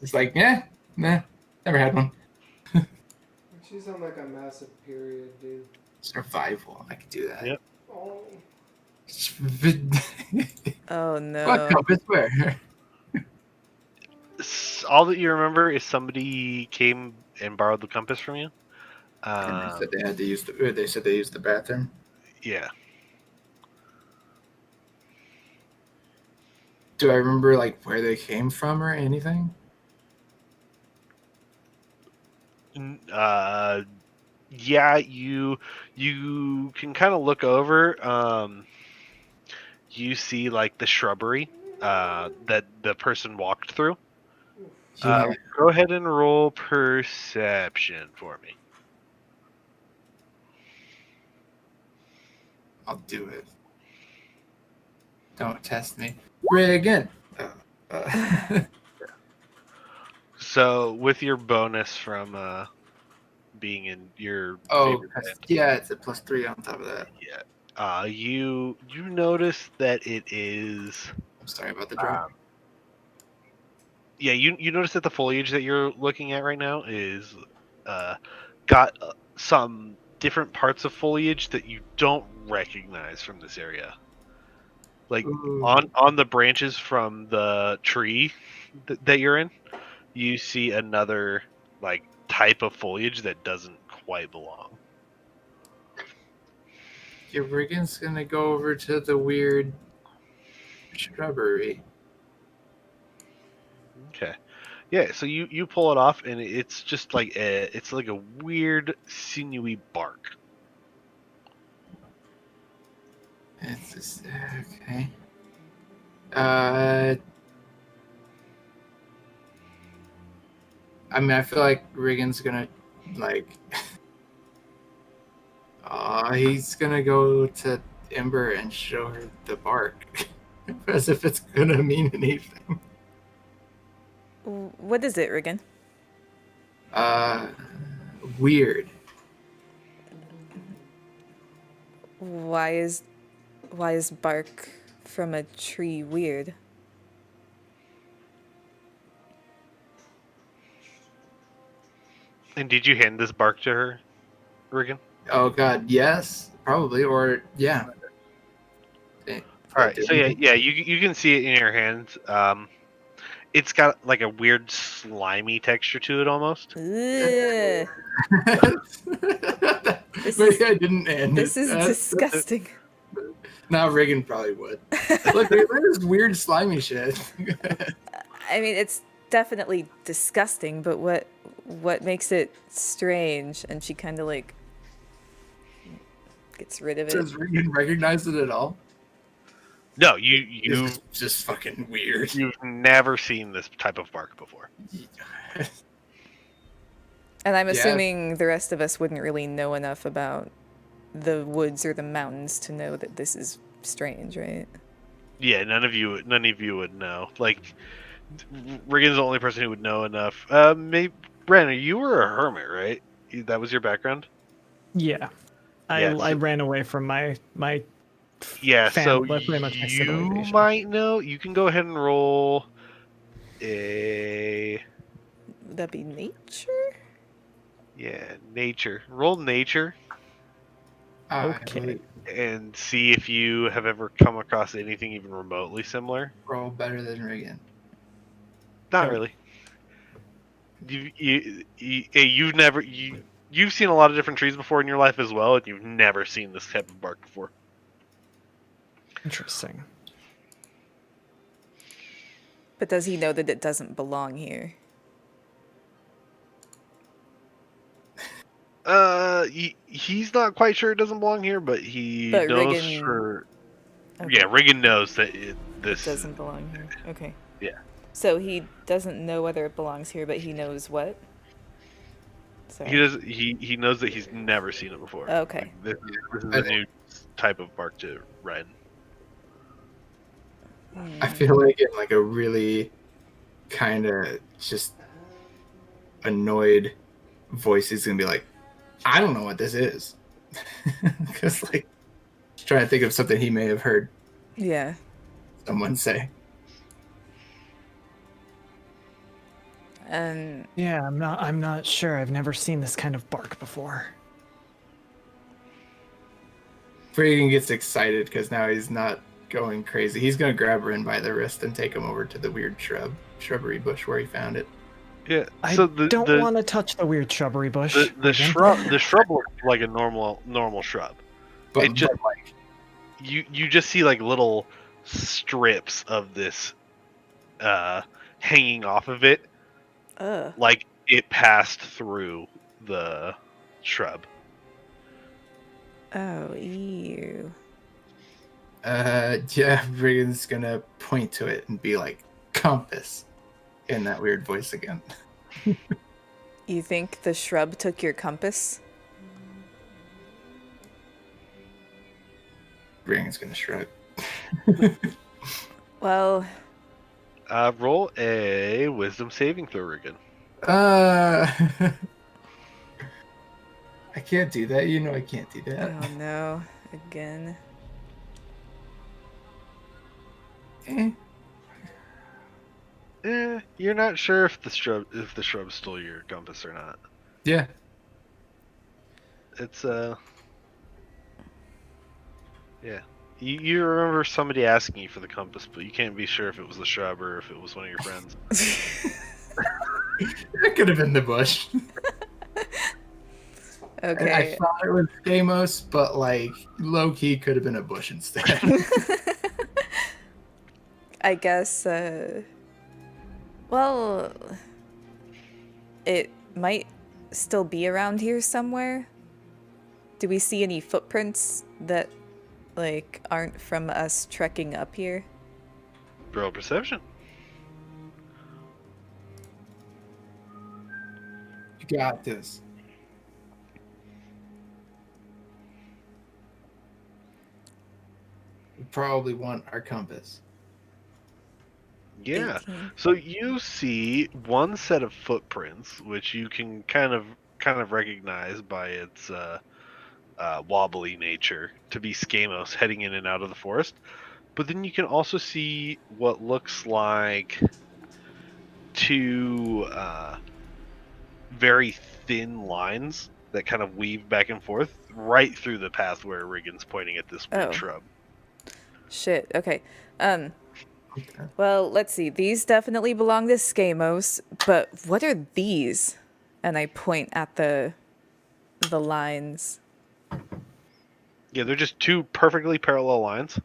It's like, nah, never had one. She's on like a massive period, dude. Survival, I could do that. Yep. Oh. Oh no. What compass? Where? All that you remember is somebody came and borrowed the compass from you. And they said they had to use they said they used the bathroom. Yeah. Do I remember like where they came from or anything? Yeah, you can kind of look over. You see like the shrubbery that the person walked through. Yeah. Go ahead and roll perception for me. I'll do it. Don't test me. Riggan. So with your bonus from being in your favorite band, yeah, it's a +3 on top of that. yeah. You notice that it is. I'm sorry about the drop. Yeah, you notice that the foliage that you're looking at right now is got some different parts of foliage that you don't recognize from this area. Like on the branches from the tree that you're in, you see another like type of foliage that doesn't quite belong. Yeah, Riggan's gonna go over to the weird shrubbery. Okay. Yeah, so you pull it off and it's just like it's like a weird sinewy bark. It's just okay. I mean, I feel like Riggan's gonna like. He's gonna go to Ember and show her the bark, as if it's gonna mean anything. What is it, Riggan? Weird. Why is bark from a tree weird? And did you hand this bark to her, Riggan? Oh God, yes, probably, or yeah. All right, so yeah, you can see it in your hands. It's got like a weird slimy texture to it almost. Ugh. Maybe I didn't end This it. is disgusting. Now Riggan probably would. Look, look at this weird slimy shit. I mean, it's definitely disgusting, but what makes it strange? And she kind of like gets rid of it. Does Riggan recognize it at all? No, you It's just fucking weird. You've never seen this type of bark before. And I'm assuming the rest of us wouldn't really know enough about the woods or the mountains to know that this is strange, right? Yeah, none of you would know. Like, Riggan's the only person who would know enough. Maybe Brennan, you were a hermit, right? That was your background. Yeah, I ran away from my yeah. family. So That's pretty much my you civilization. might know. You can go ahead and roll a. Would that be nature? Yeah, nature. Roll nature. Okay. And see if you have ever come across anything even remotely similar. Roll better than Riggan. Not really. You've seen a lot of different trees before in your life as well, and you've never seen this type of bark before. Interesting. But does he know that it doesn't belong here? He's not quite sure it doesn't belong here, but knows Riggan... for. Okay. Yeah, Riggan knows that this doesn't belong here. Okay. Yeah. So he doesn't know whether it belongs here, but he knows what? So. He does. He knows that he's never seen it before. Okay. Like, this is a new type of bark to Ren. I feel like in like a really kind of just annoyed voice, he's gonna be like, "I don't know what this is," because like trying to think of something he may have heard. Yeah. Someone say. Yeah, I'm not sure. I've never seen this kind of bark before. Riggan gets excited because now he's not going crazy. He's gonna grab Ren by the wrist and take him over to the weird shrubbery bush where he found it. Yeah. So I don't want to touch the weird shrubbery bush. The shrub looks like a normal shrub. But it just like you just see like little strips of this hanging off of it. Like it passed through the shrub. Oh, ew. Yeah, Riggan's gonna point to it and be like, "Compass," in that weird voice again. You think the shrub took your compass? Riggan's gonna shrug. Well... Roll a wisdom saving throw, Riggan. I can't do that. You know I can't do that. Oh no, again. You're not sure if the shrub stole your compass or not. Yeah. It's yeah. You remember somebody asking you for the compass, but you can't be sure if it was the shrub or if it was one of your friends. That could have been the bush. Okay. I thought it was Gamos, but like low-key could have been a bush instead. I guess, well, it might still be around here somewhere. Do we see any footprints that, like, aren't from us trekking up here? Roll perception. You got this. We probably want our compass. Yeah. 18. So you see one set of footprints, which you can kind of recognize by its wobbly nature to be Skamos heading in and out of the forest. But then you can also see what looks like two very thin lines that kind of weave back and forth right through the path where Riggan's pointing at this weird shrub. Shit, okay. Well, let's see. These definitely belong to Skamos, but what are these? And I point at the lines. Yeah, they're just two perfectly parallel lines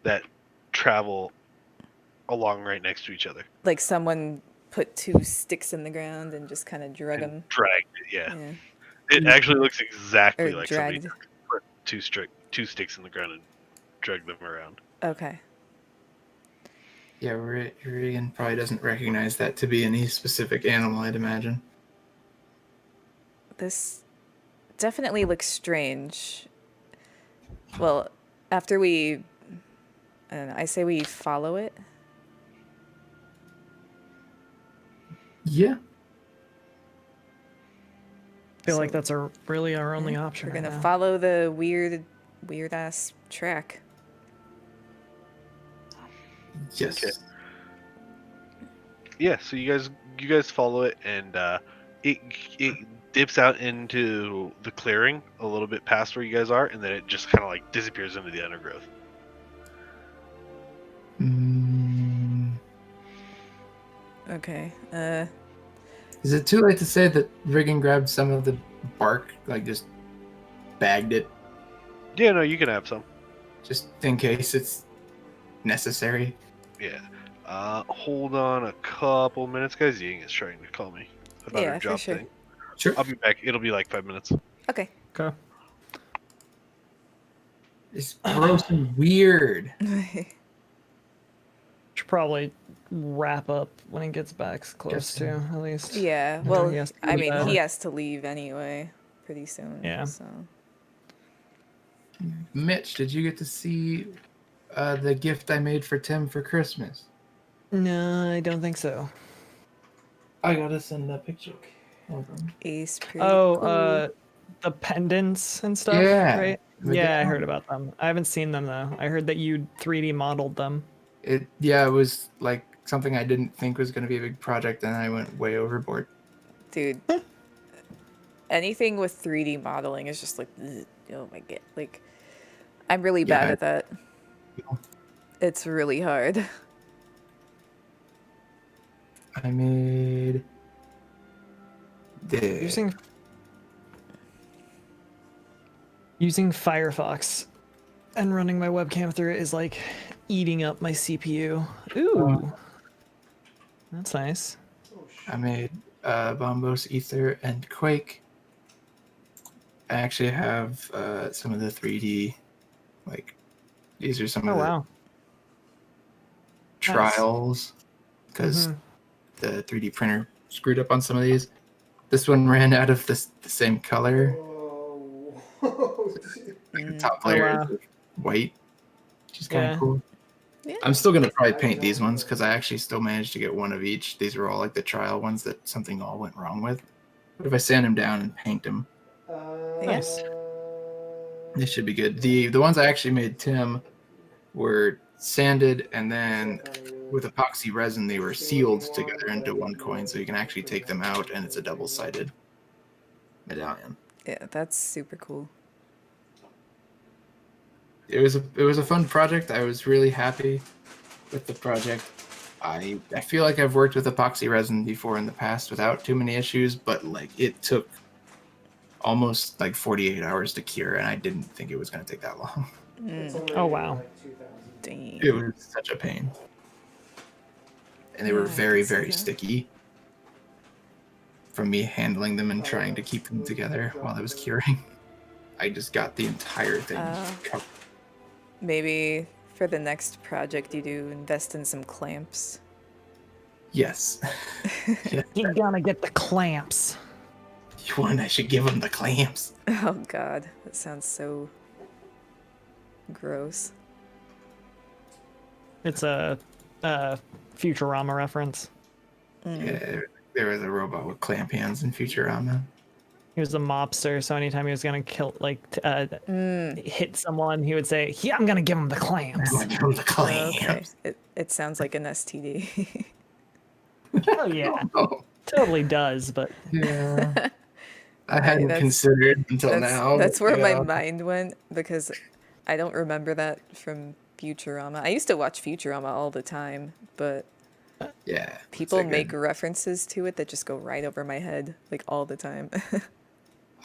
that travel along right next to each other. Like someone put two sticks in the ground and just kind of drug them. Dragged it, yeah. It actually looks exactly like dragged. somebody put two sticks in the ground and dragged them around. Okay. Yeah, Riggan probably doesn't recognize that to be any specific animal, I'd imagine. This definitely looks strange. Well, after we... I don't know, I say we follow it. Yeah. I feel like that's really our only option. We're right gonna now. follow the weird ass track. Yes. Okay. Yeah, so you guys follow it, and it dips out into the clearing a little bit past where you guys are, and then it just kind of like disappears into the undergrowth. Okay. Is it too late to say that Riggan grabbed some of the bark, like just bagged it, Yeah, no, you can have some. just in case it's necessary? Yeah. Hold on a couple minutes, guys. Ying is trying to call me about Yeah, her for job sure. thing. Sure. I'll be back. It'll be like 5 minutes. Okay. Okay. It's gross and weird. Should probably wrap up when he gets back close to, at least. Yeah, After well, he has to I go to mean, bed. he has to leave anyway pretty soon. Yeah. So. Mitch, did you get to see the gift I made for Tim for Christmas? No, I don't think so. I gotta send that picture. Hold on. Ace pretty Oh, the pendants and stuff, Yeah. right? But Yeah, I yeah. heard about them. I haven't seen them though. I heard that you 3D modeled them. It was like something I didn't think was gonna be a big project, and I went way overboard. Dude, anything with 3D modeling is just like, ugh, oh my god, like, I'm really bad at that. It's really hard. I made Using Firefox and running my webcam through it is like eating up my CPU. Ooh, that's nice. I made Bombos, Ether, and Quake. I actually have some of the 3D, like, these are some of the trials, because the 3D printer screwed up on some of these. This one ran out of the same color. The top layer is white, which is kind of cool. Yeah. I'm still going to probably paint these ones, because I actually still managed to get one of each. These are all like the trial ones that something all went wrong with. But if I sand them down and paint them, Nice. They should be good. The ones I actually made Tim were sanded, and then with epoxy resin they were sealed together into one coin, so you can actually take them out, and it's a double-sided medallion. Yeah, that's super cool. It was a fun project. I was really happy with the project. I feel like I've worked with epoxy resin before in the past without too many issues, but like it took almost like 48 hours to cure, and I didn't think it was going to take that long. Oh wow. Dang. It was such a pain. And they were very, very sticky from me handling them and trying to keep them together while I was curing. I just got the entire thing covered. Maybe for the next project you do, invest in some clamps. Yes. Yeah. You're gonna get the clamps. You want? I should give them the clamps. Oh god, that sounds so gross. It's a Futurama reference. Yeah, there was a robot with clamp hands in Futurama. He was a mobster, so anytime he was gonna kill, hit someone, he would say, "Yeah, I'm gonna give him the clamps." I'm gonna give him the clamps. Okay. It sounds like an STD. Oh yeah, totally does. But yeah, I hadn't considered until now. That's where my mind went, because I don't remember that from Futurama. I used to watch Futurama all the time, but yeah, people make references to it that just go right over my head, like all the time.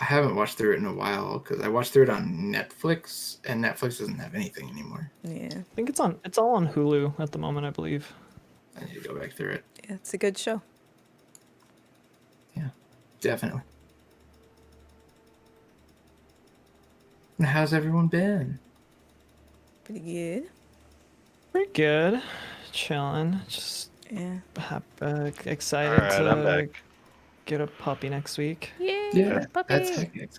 I haven't watched through it in a while because I watched through it on Netflix, and Netflix doesn't have anything anymore. Yeah, I think it's all on Hulu at the moment, I believe. I need to go back through it. Yeah, it's a good show. Yeah, definitely. And how's everyone been? Pretty good. Pretty good. Chilling. Just excited to get a puppy next week. Yeah, puppy. That's exciting. It's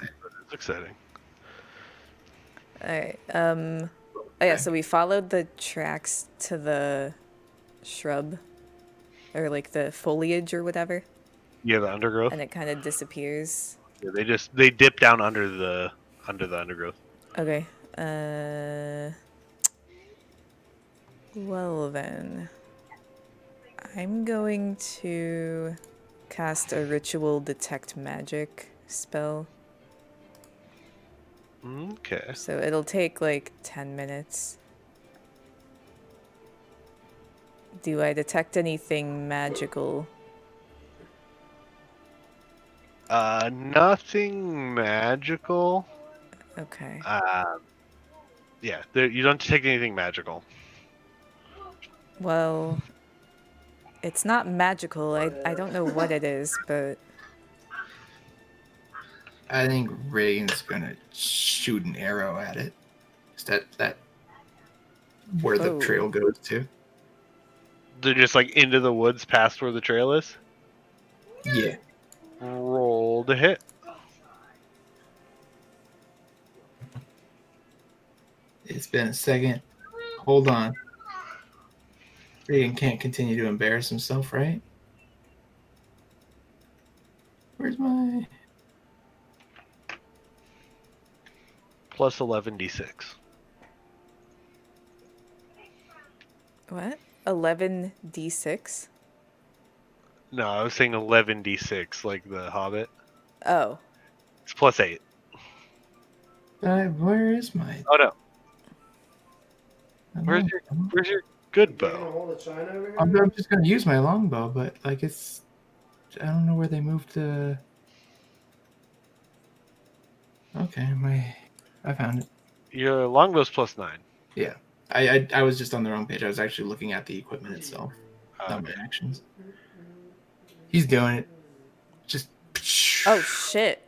exciting. All right. Oh yeah. So we followed the tracks to the shrub, or like the foliage or whatever. Yeah, the undergrowth. And it kind of disappears. Yeah, they dip down under the undergrowth. Okay. Well then, I'm going to cast a ritual detect magic spell. Okay. So it'll take like 10 minutes. Do I detect anything magical? Nothing magical. Okay. Yeah, you don't take anything magical. Well, it's not magical. I don't know what it is, but I think Riggan's gonna shoot an arrow at it. Is that where the trail goes to? They're just like into the woods past where the trail is? Yeah. Roll to hit. It's been a second. Hold on. Riggan can't continue to embarrass himself, right? Where's my... Plus 11d6. What? 11d6? No, I was saying 11d6, like the Hobbit. Oh. It's plus 8. Where is my... Oh no. Where's your good bow? Hold the china over here? I'm just gonna use my longbow, but like it's... I don't know where they moved the... Okay, I found it. Your longbow's plus 9. Yeah. I was just on the wrong page. I was actually looking at the equipment itself, not my actions. He's doing it. Just... Oh, shit.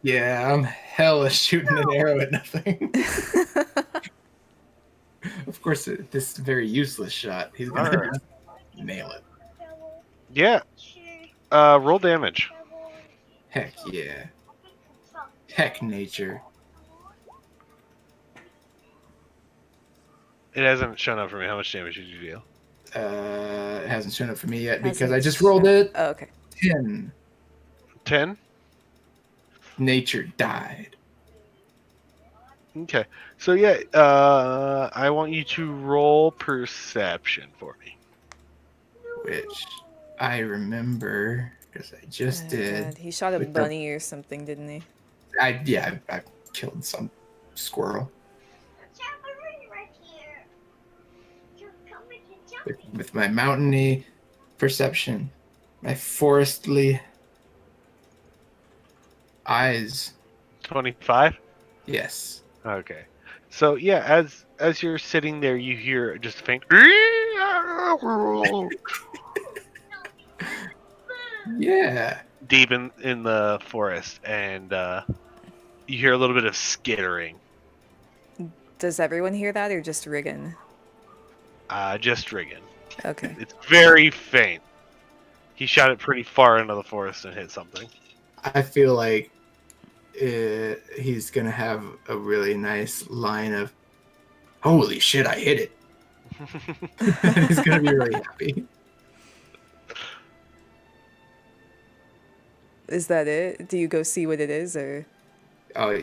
Yeah, I'm hella shooting an arrow at nothing. Of course, this very useless shot. He's gonna just nail it. Yeah. Roll damage. Heck yeah. Heck nature. It hasn't shown up for me. How much damage did you deal? It hasn't shown up for me yet because I just rolled it. Oh, okay. 10. 10? Nature died. Okay. So yeah, I want you to roll perception for me. Which I remember because I just did. God. He shot a with bunny or something, didn't he? I killed some squirrel. With my mountainy perception, my forestly eyes. 25? Yes. Okay. So yeah, as you're sitting there, you hear just a faint Yeah. deep in the forest, and you hear a little bit of skittering. Does everyone hear that or just Riggan? Just Riggan. Okay. It's very faint. He shot it pretty far into the forest and hit something. I feel like he's gonna have a really nice line of, "Holy shit, I hit it!" He's gonna be really happy. Is that it? Do you go see what it is, or? Oh,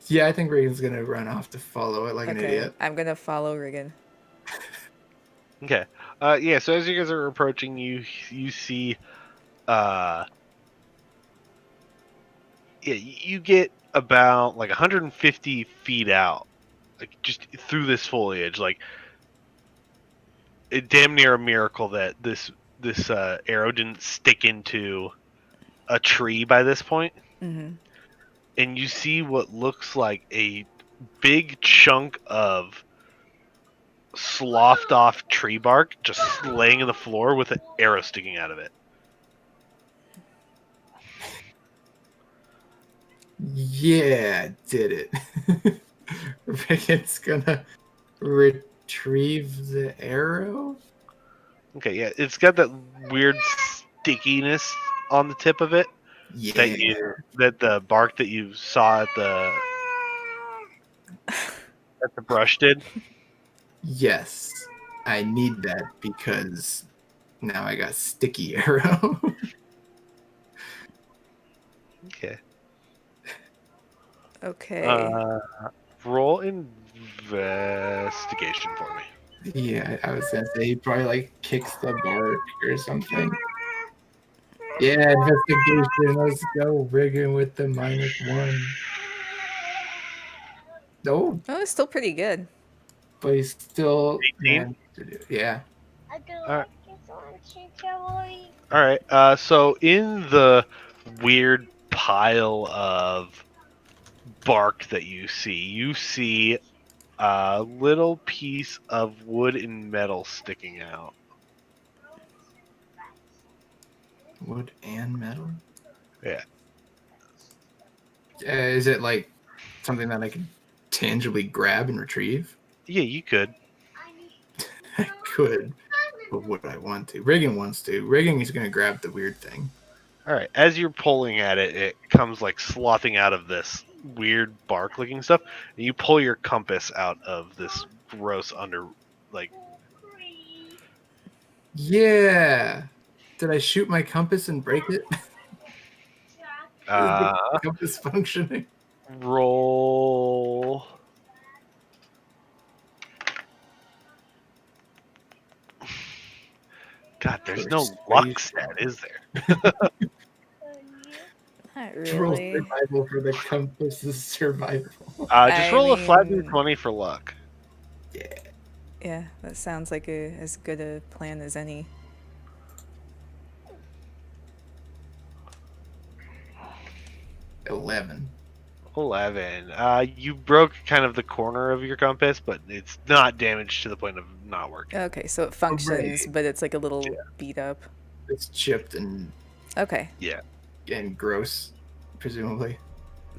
yeah, I think Riggan's gonna run off to follow it like an idiot. I'm gonna follow Riggan. Okay. Yeah, so as you guys are approaching, you see you get about like 150 feet out, like just through this foliage, like it damn near a miracle that this arrow didn't stick into a tree by this point. Mm-hmm. And you see what looks like a big chunk of sloughed off tree bark just laying in the floor with an arrow sticking out of it. Yeah, did it. Riggan's gonna retrieve the arrow. Okay, yeah, it's got that weird stickiness on the tip of it. Yeah. That the bark that you saw at the brush did. Yes, I need that because now I got sticky arrow. Okay. Okay. Roll investigation for me. Yeah, I was gonna say he probably like kicks the bark or something. Yeah, investigation. Let's go, Riggan with the -1. No, Oh, it's still pretty good. but he's still 18? managed to do it. Yeah. All right. So in the weird pile of bark that you see a little piece of wood and metal sticking out. Wood and metal? Yeah. Is it like something that I can tangibly grab and retrieve? Yeah, you could. I could. But would I want to? Riggan wants to. Riggan is going to grab the weird thing. All right. As you're pulling at it, it comes like slothing out of this weird bark-looking stuff, and you pull your compass out of this gross like. Yeah. Did I shoot my compass and break it? Is the compass functioning? Roll. God, there's no luck stat, is there? Not Roll really. survival for the compass's survival. Just roll a flat d20 for luck. Yeah. Yeah, that sounds like as good a plan as any. 11. You broke kind of the corner of your compass, but it's not damaged to the point of not working. Okay, so it functions, but it's like a little beat up. It's chipped and Yeah. And gross, presumably.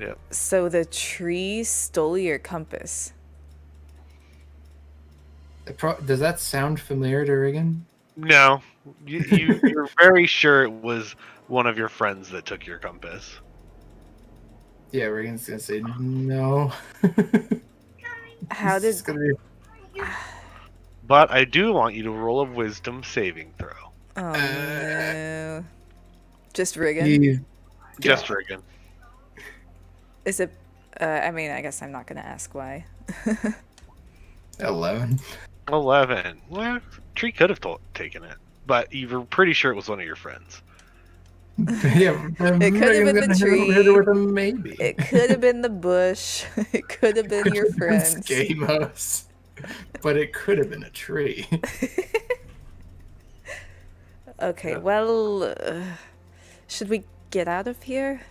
Yeah. So the tree stole your compass. Does that sound familiar to Riggan? No, you're very sure it was one of your friends that took your compass. Yeah, Riggan's gonna say no. How did? But I do want you to roll a wisdom saving throw. Oh no! Just Riggan. Just Riggan. Is it? I mean, I guess I'm not gonna ask why. 11. 11. Well, Tree could have taken it, but you were pretty sure it was one of your friends. Yeah, it could have been the tree. With a maybe. It could have been the bush. It could have been your friends. Skamos. But it could have been a tree. Okay, well, should we get out of here?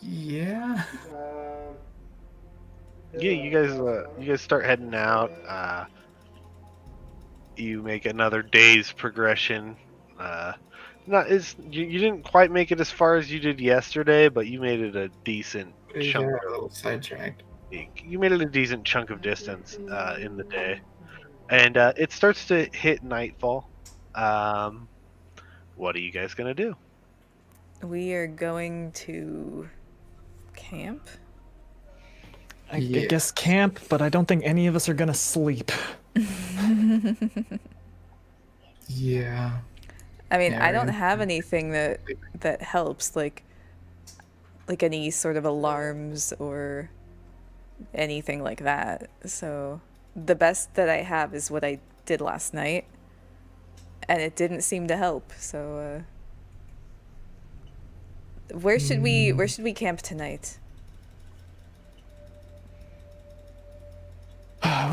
Yeah. Yeah, you guys start heading out. You make another day's progression. You didn't quite make it as far as you did yesterday, but you made it a decent chunk. A little sidetracked. You made it a decent chunk of distance in the day, and it starts to hit nightfall. What are you guys gonna do? We are going to camp. I guess camp, but I don't think any of us are gonna sleep. Yeah. I mean, I don't have anything that helps, like any sort of alarms or anything like that. So the best that I have is what I did last night, and it didn't seem to help. So where should we camp tonight?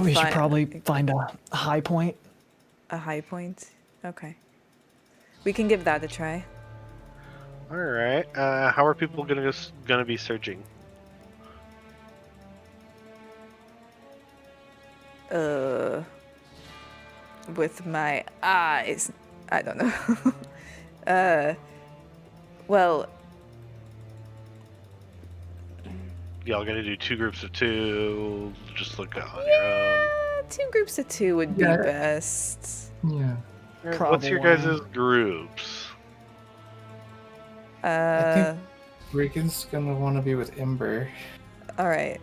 We should probably find a high point. A high point? Okay. We can give that a try. All right. How are people gonna be searching? With my eyes. I don't know. Well. Y'all gonna do 2 groups of 2? Just look on your own. 2 groups of 2 would be best. Yeah. What's your guys' groups? I think Riggan's gonna want to be with Ember. All right.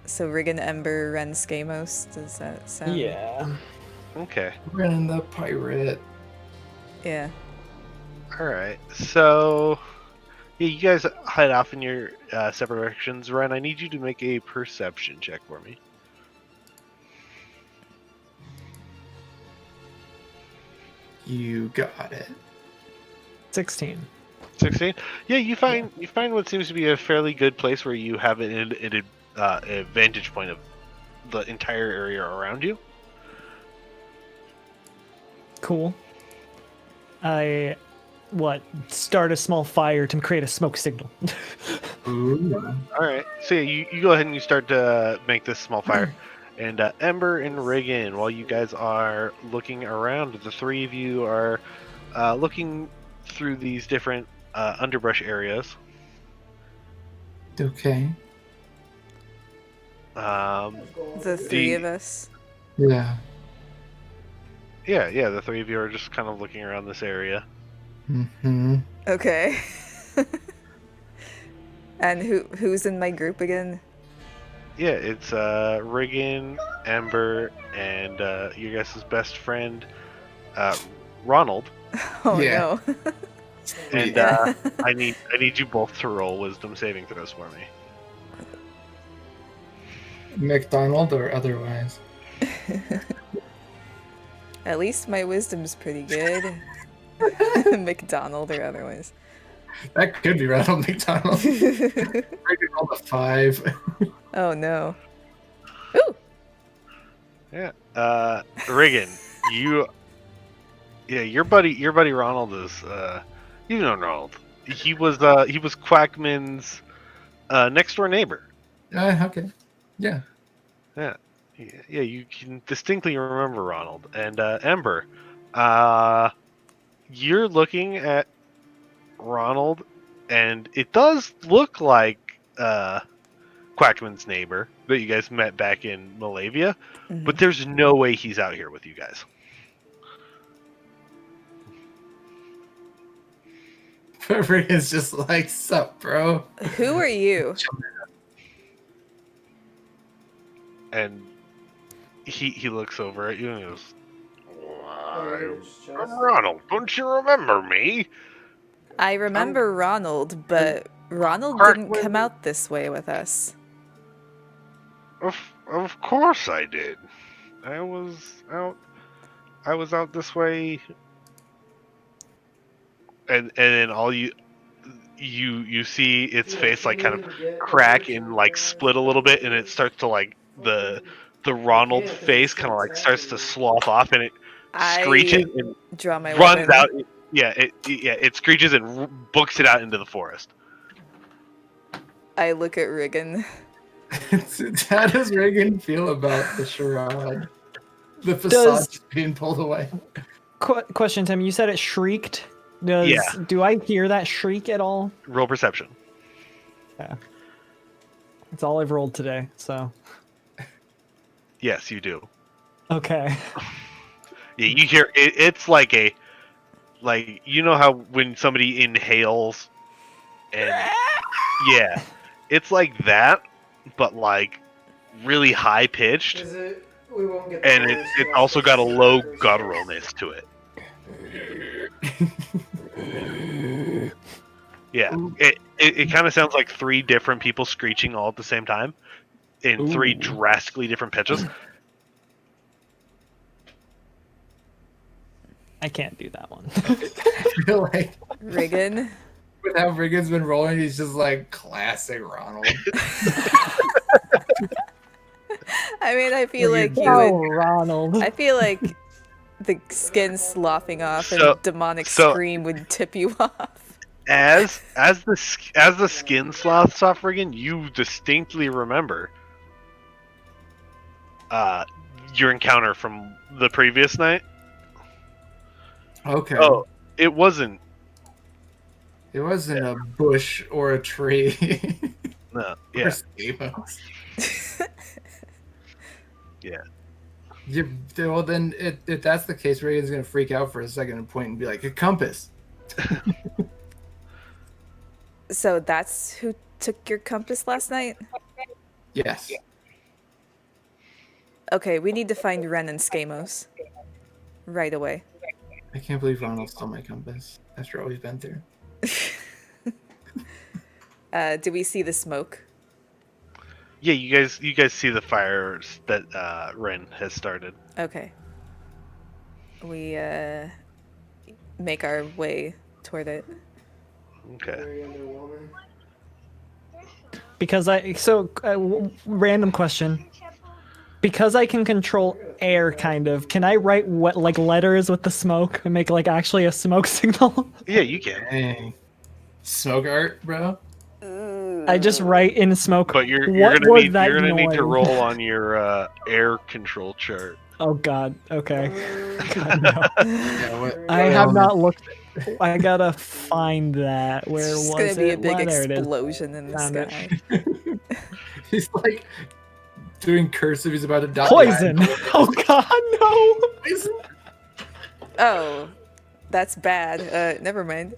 So Riggan, Ember, Ren, Skamos. Does that sound? Yeah. Okay. Ren the pirate. Yeah. All right. So, yeah, you guys head off in your separate directions. Ren, I need you to make a perception check for me. You got it. 16. 16. Yeah, you find what seems to be a fairly good place where you have an vantage point of the entire area around you. Cool. I start a small fire to create a smoke signal. Ooh. All right. So yeah, you go ahead and you start to make this small fire. And Ember and Riggan, while you guys are looking around, the 3 of you are looking through these different underbrush areas. Okay. The three of us. Yeah. Yeah, the three of you are just kind of looking around this area. Mm-hmm. Okay. And who's in my group again? Yeah, it's Riggan, Ember, and your guys' best friend, Ronald. Oh Yeah. no. And I need you both to roll wisdom saving throws for me. McDonald or otherwise? At least my wisdom's pretty good. McDonald or otherwise. That could be Ronald McDonald. I could roll a 5. Oh no. Ooh. Yeah. Riggan, your buddy Ronald is you know Ronald. He was Quakman's next door neighbor. Okay. Yeah. Yeah, you can distinctly remember Ronald. And Ember, you're looking at Ronald, and it does look like Quackman's neighbor that you guys met back in Malavia, but there's no way he's out here with you guys. Riggan's just like, sup, bro? Who are you? And he looks over at you and goes, I'm Ronald, don't you remember me? I remember Ronald, but Ronald didn't come out this way with us. Of course I did. I was out this way, and then all you see its face like kind of crack and like split a little bit, and it starts to like the Ronald face kind of like starts to slough off, and it screeches and draw my runs weapon. out. It screeches and books it out into the forest. I look at Riggan. How does Riggan feel about the charade? The facade just being pulled away. Question, Tim. You said it shrieked. Yeah. Do I hear that shriek at all? Roll perception. Yeah. That's all I've rolled today, so. Yes, you do. Okay. Yeah, you hear it, it's like you know how when somebody inhales and yeah, it's like that, but like really high pitched. We won't get and it's also got a low gutturalness to it. Yeah, it kind of sounds like 3 different people screeching all at the same time in 3 drastically different pitches. I can't do that one. I feel like Riggan. with how Riggan's been rolling, he's just like classic Ronald. I mean, I feel like you would. Ronald. I feel like the skin sloughing off and demonic scream would tip you off. As the skin sloughs off, Riggan, you distinctly remember your encounter from the previous night. Okay. Oh, it wasn't. It wasn't a bush or a tree. No. Yeah. Yeah. Well, then, if that's the case, Riggan's gonna freak out for a second and point and be like, "A compass." So that's who took your compass last night? Yes. Okay, we need to find Ren and Skamos. Right away. I can't believe Ronald stole my compass after all we've been through. Do we see the smoke? Yeah, you guys see the fires that Ren has started. Okay. We make our way toward it. Okay. Because random question. Because I can control air, kind of, can I write what like letters with the smoke and make like actually a smoke signal? Yeah, you can. Dang. Smoke art, bro. I just write in smoke. But you're gonna need to roll on your air control chart. Oh God. Okay. God, no. Yeah, I have not looked. I gotta find that. Where It's was gonna be a it? big There it is. explosion in the Found it. sky. He's like doing cursive. He's about to die. Poison. Oh God, no. Poison. Oh, that's bad. Never mind.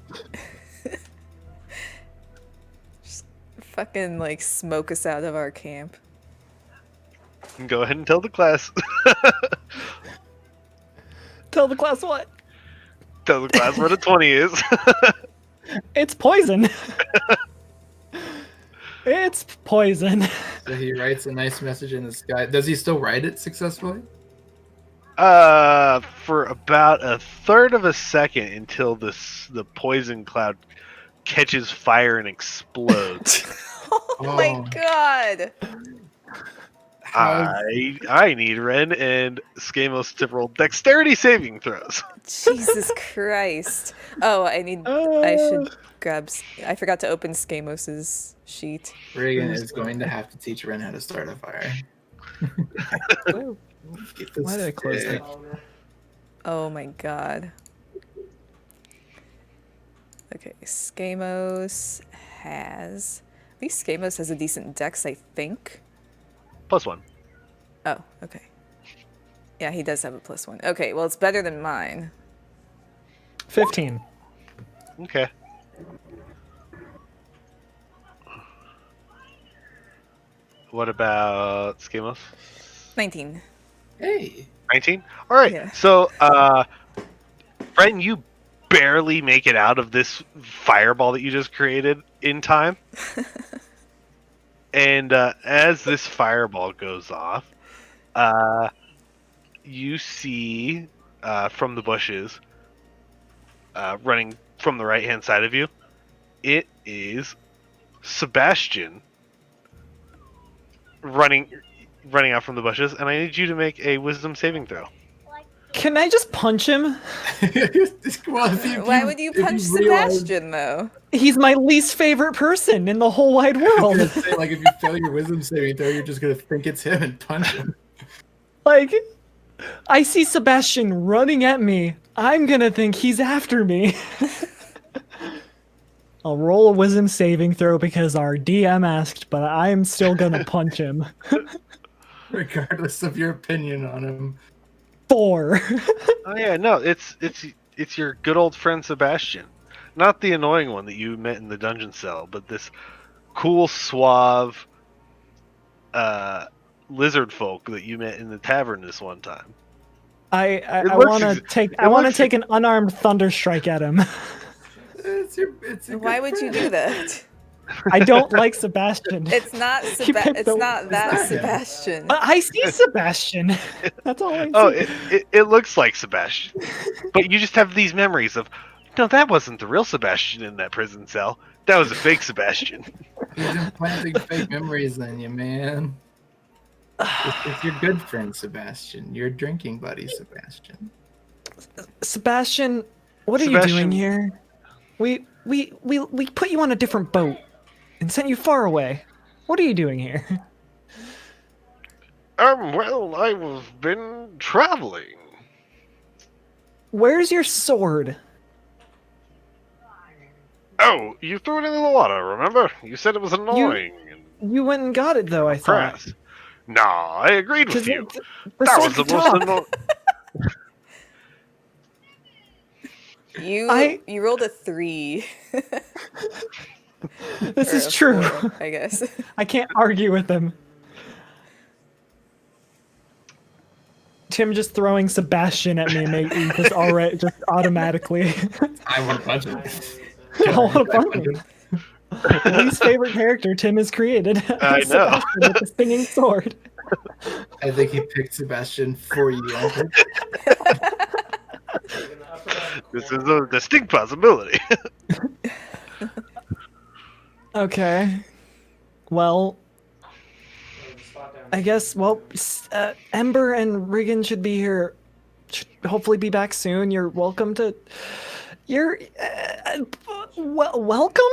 Just fucking like smoke us out of our camp. Go ahead and tell the class. Tell the class what? Tell the class what a 20 is. It's poison. It's poison. So he writes a nice message in the sky. Does he still write it successfully? For about a third of a second until the poison cloud catches fire and explodes. Oh my god! I need Ren and Skamos to roll dexterity saving throws. Jesus Christ! Oh, I should grab. I forgot to open Skamos's sheet. Riggan is going to have to teach Ren how to start a fire. Why did I close that? Oh my god. Okay, Skamos has. At least Skamos has a decent dex, I think. +1. Oh, okay. Yeah, he does have a +1. Okay, well, it's better than mine. 15. Okay. What about Skamos? 19. Hey. 19? Alright, Yeah. so, Ren, you barely make it out of this fireball that you just created in time. And as this fireball goes off, you see from the bushes, running from the right-hand side of you, it is Sebastian running out from the bushes, and I need you to make a wisdom saving throw. Can I just punch him? Well, Why would you punch Sebastian, though? He's my least favorite person in the whole wide I was world. gonna say, like, if you fail your wisdom saving throw, you're just gonna think it's him and punch him. Like, I see Sebastian running at me. I'm gonna think he's after me. I'll roll a wisdom saving throw because our DM asked, but I'm still gonna punch him. Regardless of your opinion on him. 4. Oh yeah, no, it's your good old friend Sebastian. Not the annoying one that you met in the dungeon cell, but this cool, suave lizard folk that you met in the tavern this one time. I want to take an unarmed thunder strike at him. Why would you do that? I don't like Sebastian. It's not Sebastian. But I see Sebastian. That's all I see. Oh, it looks like Sebastian, but you just have these memories of, no, that wasn't the real Sebastian in that prison cell. That was a fake Sebastian. He's implanting fake memories in you, man. It's your good friend, Sebastian. Your drinking buddy, Sebastian. Sebastian, what are you doing here? We put you on a different boat and sent you far away. What are you doing here? Well, I've been traveling. Where's your sword? Oh, you threw it into the water, remember? You said it was annoying. You went and got it, though, I thought. Press. Nah, I agreed with you. The That sword was the could most talk. annoying. You rolled a 3. This Or is a true. 4, I guess. I can't argue with him. Tim just throwing Sebastian at me made me just already just automatically. I want to punch him. I want to punch him. Least favorite character Tim has created. I know. Sebastian with the singing sword. I think he picked Sebastian for you. This is a distinct possibility. Okay. Well, I guess, Ember and Riggan should be here. Should hopefully be back soon. You're welcome to... welcome,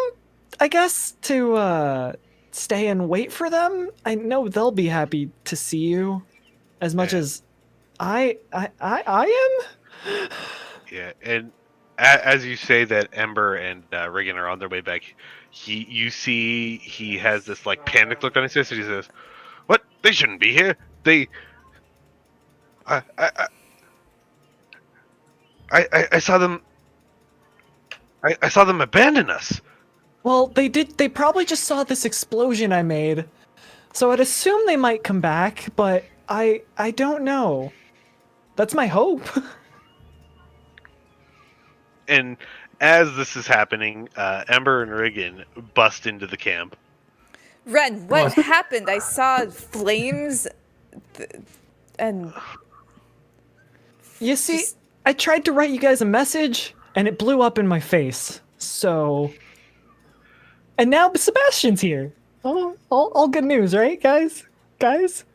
I guess, to stay and wait for them. I know they'll be happy to see you as much as I am. Yeah, and as you say that Ember and Riggan are on their way back, you see he has this like panic look on his face, and he says, What? They shouldn't be here. They. I saw them. I saw them abandon us. Well, they did. They probably just saw this explosion I made, so I'd assume they might come back. But I don't know. That's my hope. And as this is happening, Ember and Riggan bust into the camp. Ren, what happened? I saw flames, and You see, I tried to write you guys a message, and it blew up in my face. So, and now Sebastian's here. All good news, right, guys? Guys?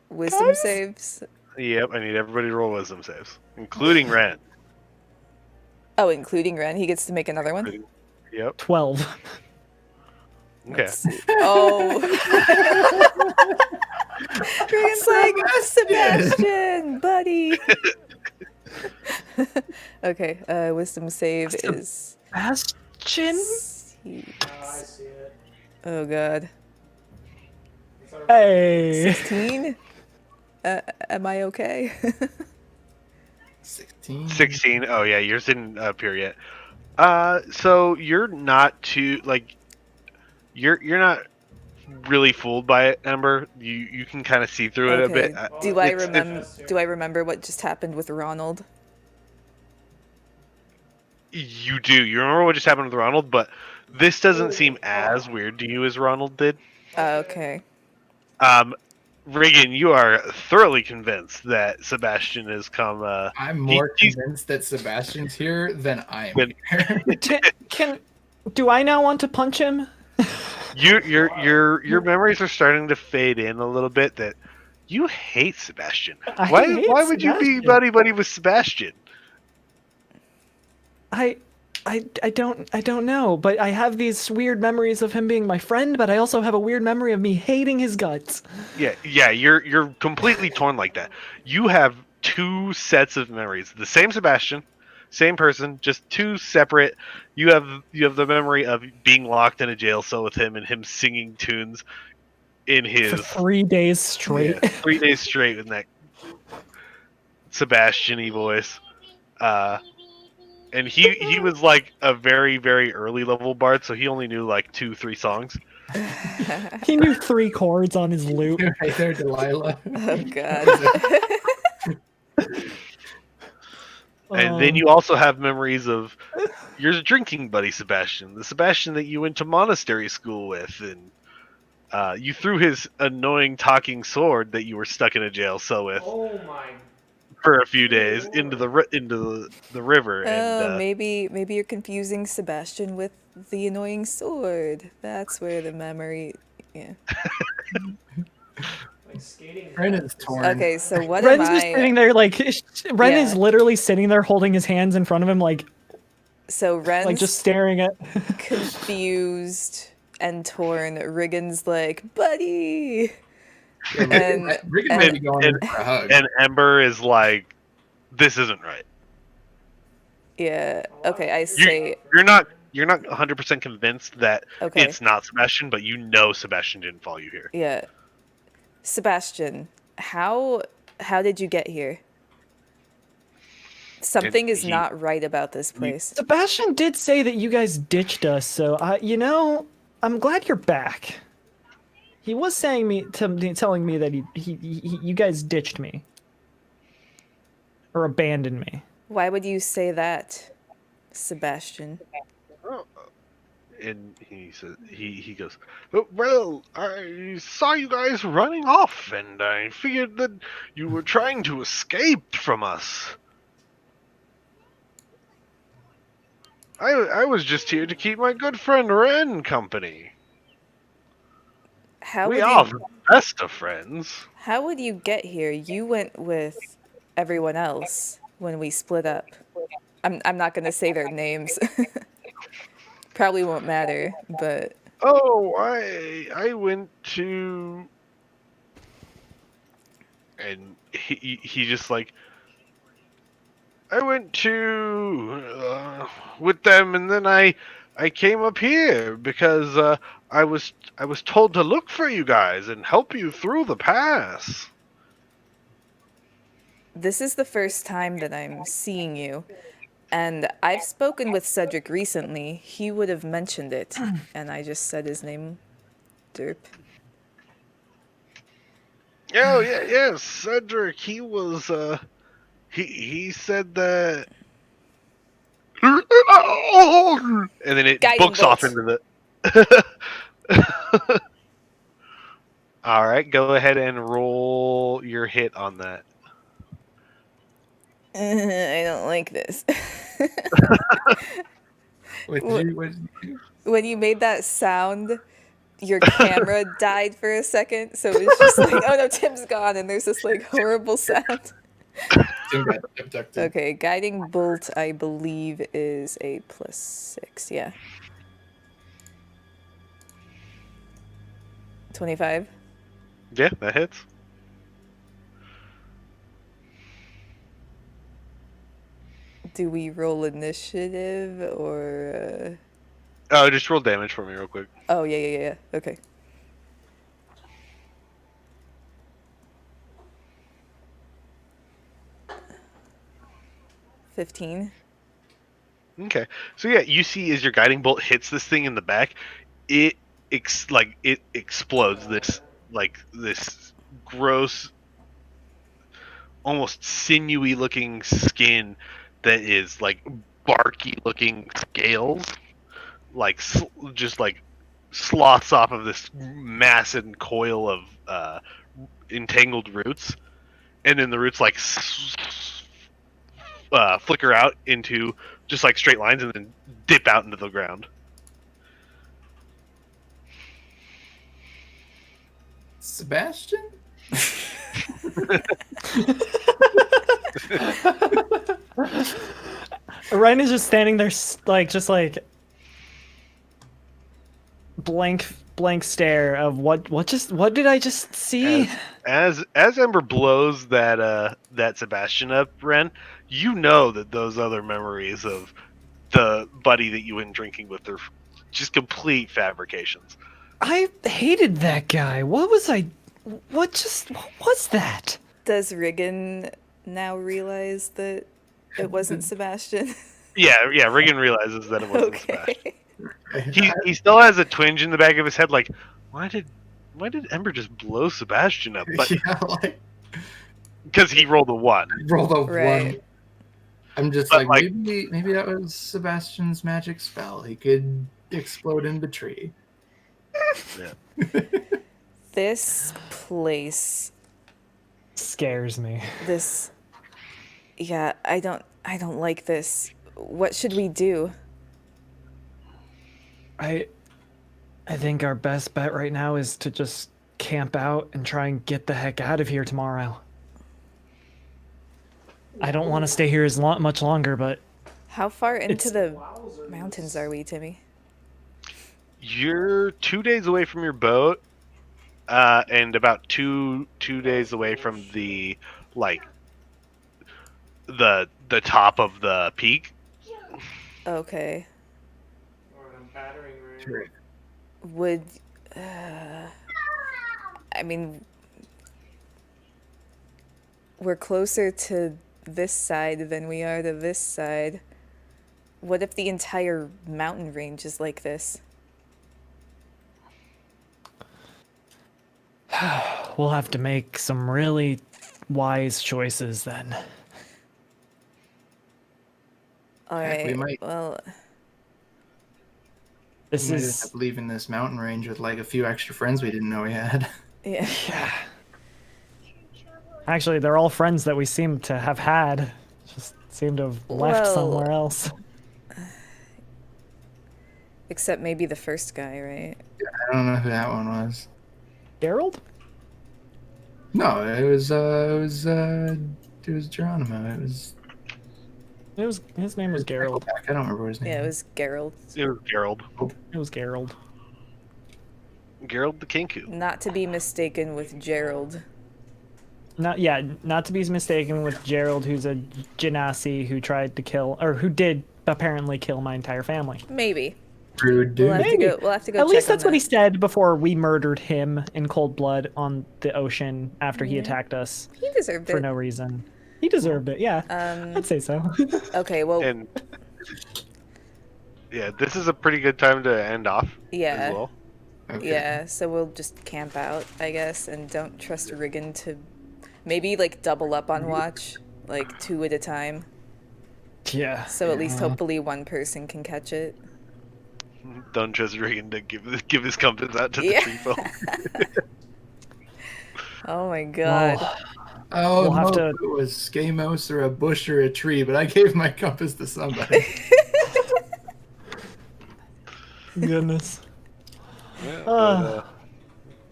Wisdom saves. Yep, I need everybody to roll wisdom saves, including Ren. Oh, including Ren. He gets to make another one? Yep. 12. Okay. Oh. Riggan's like, Sebastian, buddy. Okay, wisdom save is... Sebastian? I see it. Oh, God. Hey. 16? Am I okay? 16. 16. Oh yeah, yours didn't appear yet. So you're not too like, you're not really fooled by it, Ember. You can kind of see through it a bit. Do I remember what just happened with Ronald? You do. You remember what just happened with Ronald, but this doesn't seem as weird to you as Ronald did. Okay. Riggan, you are thoroughly convinced that Sebastian has come. I'm more convinced that Sebastian's here than I am here. Do I now want to punch him? Your memories are starting to fade in a little bit. That you hate Sebastian. Why would you be buddy with Sebastian? I don't know, but I have these weird memories of him being my friend, but I also have a weird memory of me hating his guts. Yeah, you're completely torn like that. You have two sets of memories. The same Sebastian, same person, just two separate. You have the memory of being locked in a jail cell with him and him singing tunes in his for 3 days straight. Yeah, 3 days straight with that Sebastian-y voice. And he was like a very, very early level bard, so he only knew like 2-3 songs. He knew 3 chords on his lute. Right there, Delilah. Oh, God. And then you also have memories of your drinking buddy Sebastian, the Sebastian that you went to monastery school with, and you threw his annoying talking sword that you were stuck in a jail cell with. Oh my! For a few days into the river. Oh, and, maybe you're confusing Sebastian with the annoying sword. That's where the memory. Yeah. Like skating. Ren is torn. Okay, so what Ren's am I? just sitting there like Ren is literally sitting there holding his hands in front of him like. So Ren's like just staring at. confused and torn. Riggan's like, buddy. Yeah, Riggan might be going in for a hug. And Ember is like, this isn't right. Yeah. Okay, I say you're not 100% convinced that Okay. it's not Sebastian, but you know Sebastian didn't follow you here. Yeah. Sebastian, how did you get here? Something is not right about this place. Sebastian did say that you guys ditched us, so I'm glad you're back. He was telling me that you guys ditched me or abandoned me. Why would you say that, Sebastian? And he says, he goes, well, I saw you guys running off, and I figured that you were trying to escape from us. I was just here to keep my good friend Ren company. We are the best of friends. How would you get here? You went with everyone else when we split up. I'm not gonna say their names. Probably won't matter, but. Oh, I went to. And he just like. I went to with them, and then I came up here because I was told to look for you guys and help you through the pass. This is the first time that I'm seeing you, and I've spoken with Cedric recently. He would have mentioned it, and I just said his name. Derp. Oh yeah, yes, Cedric. He was he said that, and then it Guiding books off bolt. into the. All right, go ahead and roll your hit on that. I don't like this. What did you do? When you made that sound, your camera died for a second, so it was just like, oh no, Tim's gone, and there's this like horrible sound. Tim got abducted. Okay, guiding bolt, I believe, is a +6. Yeah. 25. Yeah, that hits. Do we roll initiative or? Oh, just roll damage for me real quick. Oh yeah. Okay. $15. Okay, so yeah, you see as your guiding bolt hits this thing in the back, it explodes. This gross, almost sinewy looking skin that is like barky looking scales, like just like sloths off of this massive coil of entangled roots, and then the roots like flicker out into just like straight lines and then dip out into the ground. Sebastian? Ryan is just standing there, like blank stare of what did I just see? As Ember blows that Sebastian up, Ren, you know that those other memories of the buddy that you went drinking with are just complete fabrications. I hated that guy. What was that? Does Riggan now realize that it wasn't Sebastian? Yeah, Riggan realizes that it wasn't Okay. Sebastian. He still has a twinge in the back of his head, like, why did Ember just blow Sebastian up? But Yeah, like because he rolled a 1. rolled a Right. 1. I'm just But, like, maybe that was Sebastian's magic spell. He could explode in the tree. Yeah. This place, Scares me. yeah, I don't like this. What should we do? I think our best bet right now is to just camp out and try and get the heck out of here tomorrow. I don't want to stay here much longer, but How far into the mountains are we, Timmy? You're 2 days away from your boat, and about two days away from the the top of the peak. Okay. Or a battering ram. Sure. Would I mean, we're closer to this side than we are to this side. What if the entire mountain range is like this? we'll have to make some really wise choices then. All Heck, we right. might- Well, This We might end is up leaving this mountain range with like a few extra friends we didn't know we had. yeah. yeah. Actually, they're all friends that we seem to have had. Just seem to have left Well- somewhere else. Except maybe the first guy, right? I don't know who that one was. Gerald? No, it was Geronimo. It was his name was Gerald. I don't remember his name. Yeah, it was Geralt. It was Gerald. It was Gerald. Gerald the Kinku. Not to be mistaken with Gerald. Not to be mistaken with Gerald, who's a genasi who tried to kill, or who did apparently kill my entire family. Maybe. Rude, dude. We'll have to go. At check least on that's what he that. said before we murdered him in cold blood on the ocean after he attacked us He deserved for it. no reason. He deserved it. Yeah, I'd say so. Okay, well, And yeah, this is a pretty good time to end off as well. Okay. yeah. So we'll just camp out, I guess, and don't trust Riggan to maybe like double up on watch, like 2 at a time. Yeah. So at least hopefully one person can catch it. Don't trust Riggan to give his compass out to the tree folk. Oh my god. Oh, We'll have no, to- it was Skamos or a bush or a tree, but I gave my compass to somebody. Goodness. Yeah,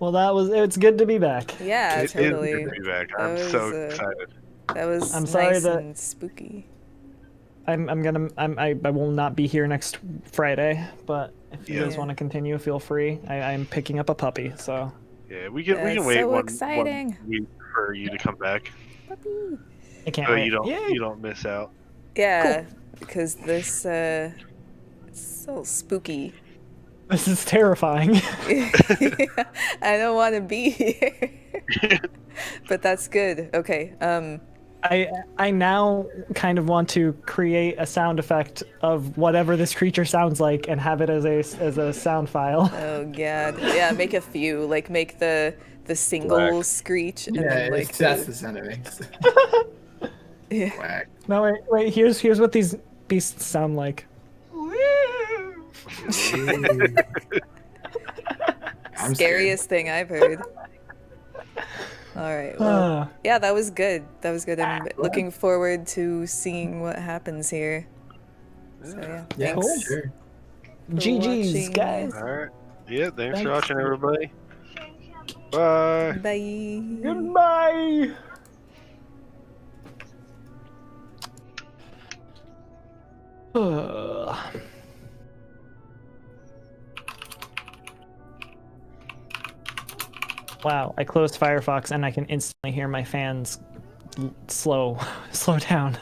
Well, it's good to be back. Yeah, it totally. is good to be back. That I'm so was, excited. That was I'm nice sorry that- and spooky. I will not be here next Friday, but if you guys Yeah. want to continue, feel free. I'm picking up a puppy, so Yeah, we can That's wait so one exciting. week for you to come back, Puppy. I can't so wait. you don't miss out. Yeah, because this it's so spooky. This is terrifying. I don't want to be here. But that's good. Okay. I now kind of want to create a sound effect of whatever this creature sounds like and have it as a sound file. Oh god. Yeah, make a few. Like make the single Quack. screech and Yeah, then like that's the sound it makes. yeah. Quack. No, wait. Here's what these beasts sound like. I'm Scariest thing I've heard. All right. Well, yeah, that was good. That was good. I'm looking forward to seeing what happens here. So yeah, Yeah, thanks. sure. GG's, watching. guys. All right. Yeah, thanks for Thanks. watching, everybody. Bye. Bye. Goodbye. Wow, I closed Firefox and I can instantly hear my fans slow down.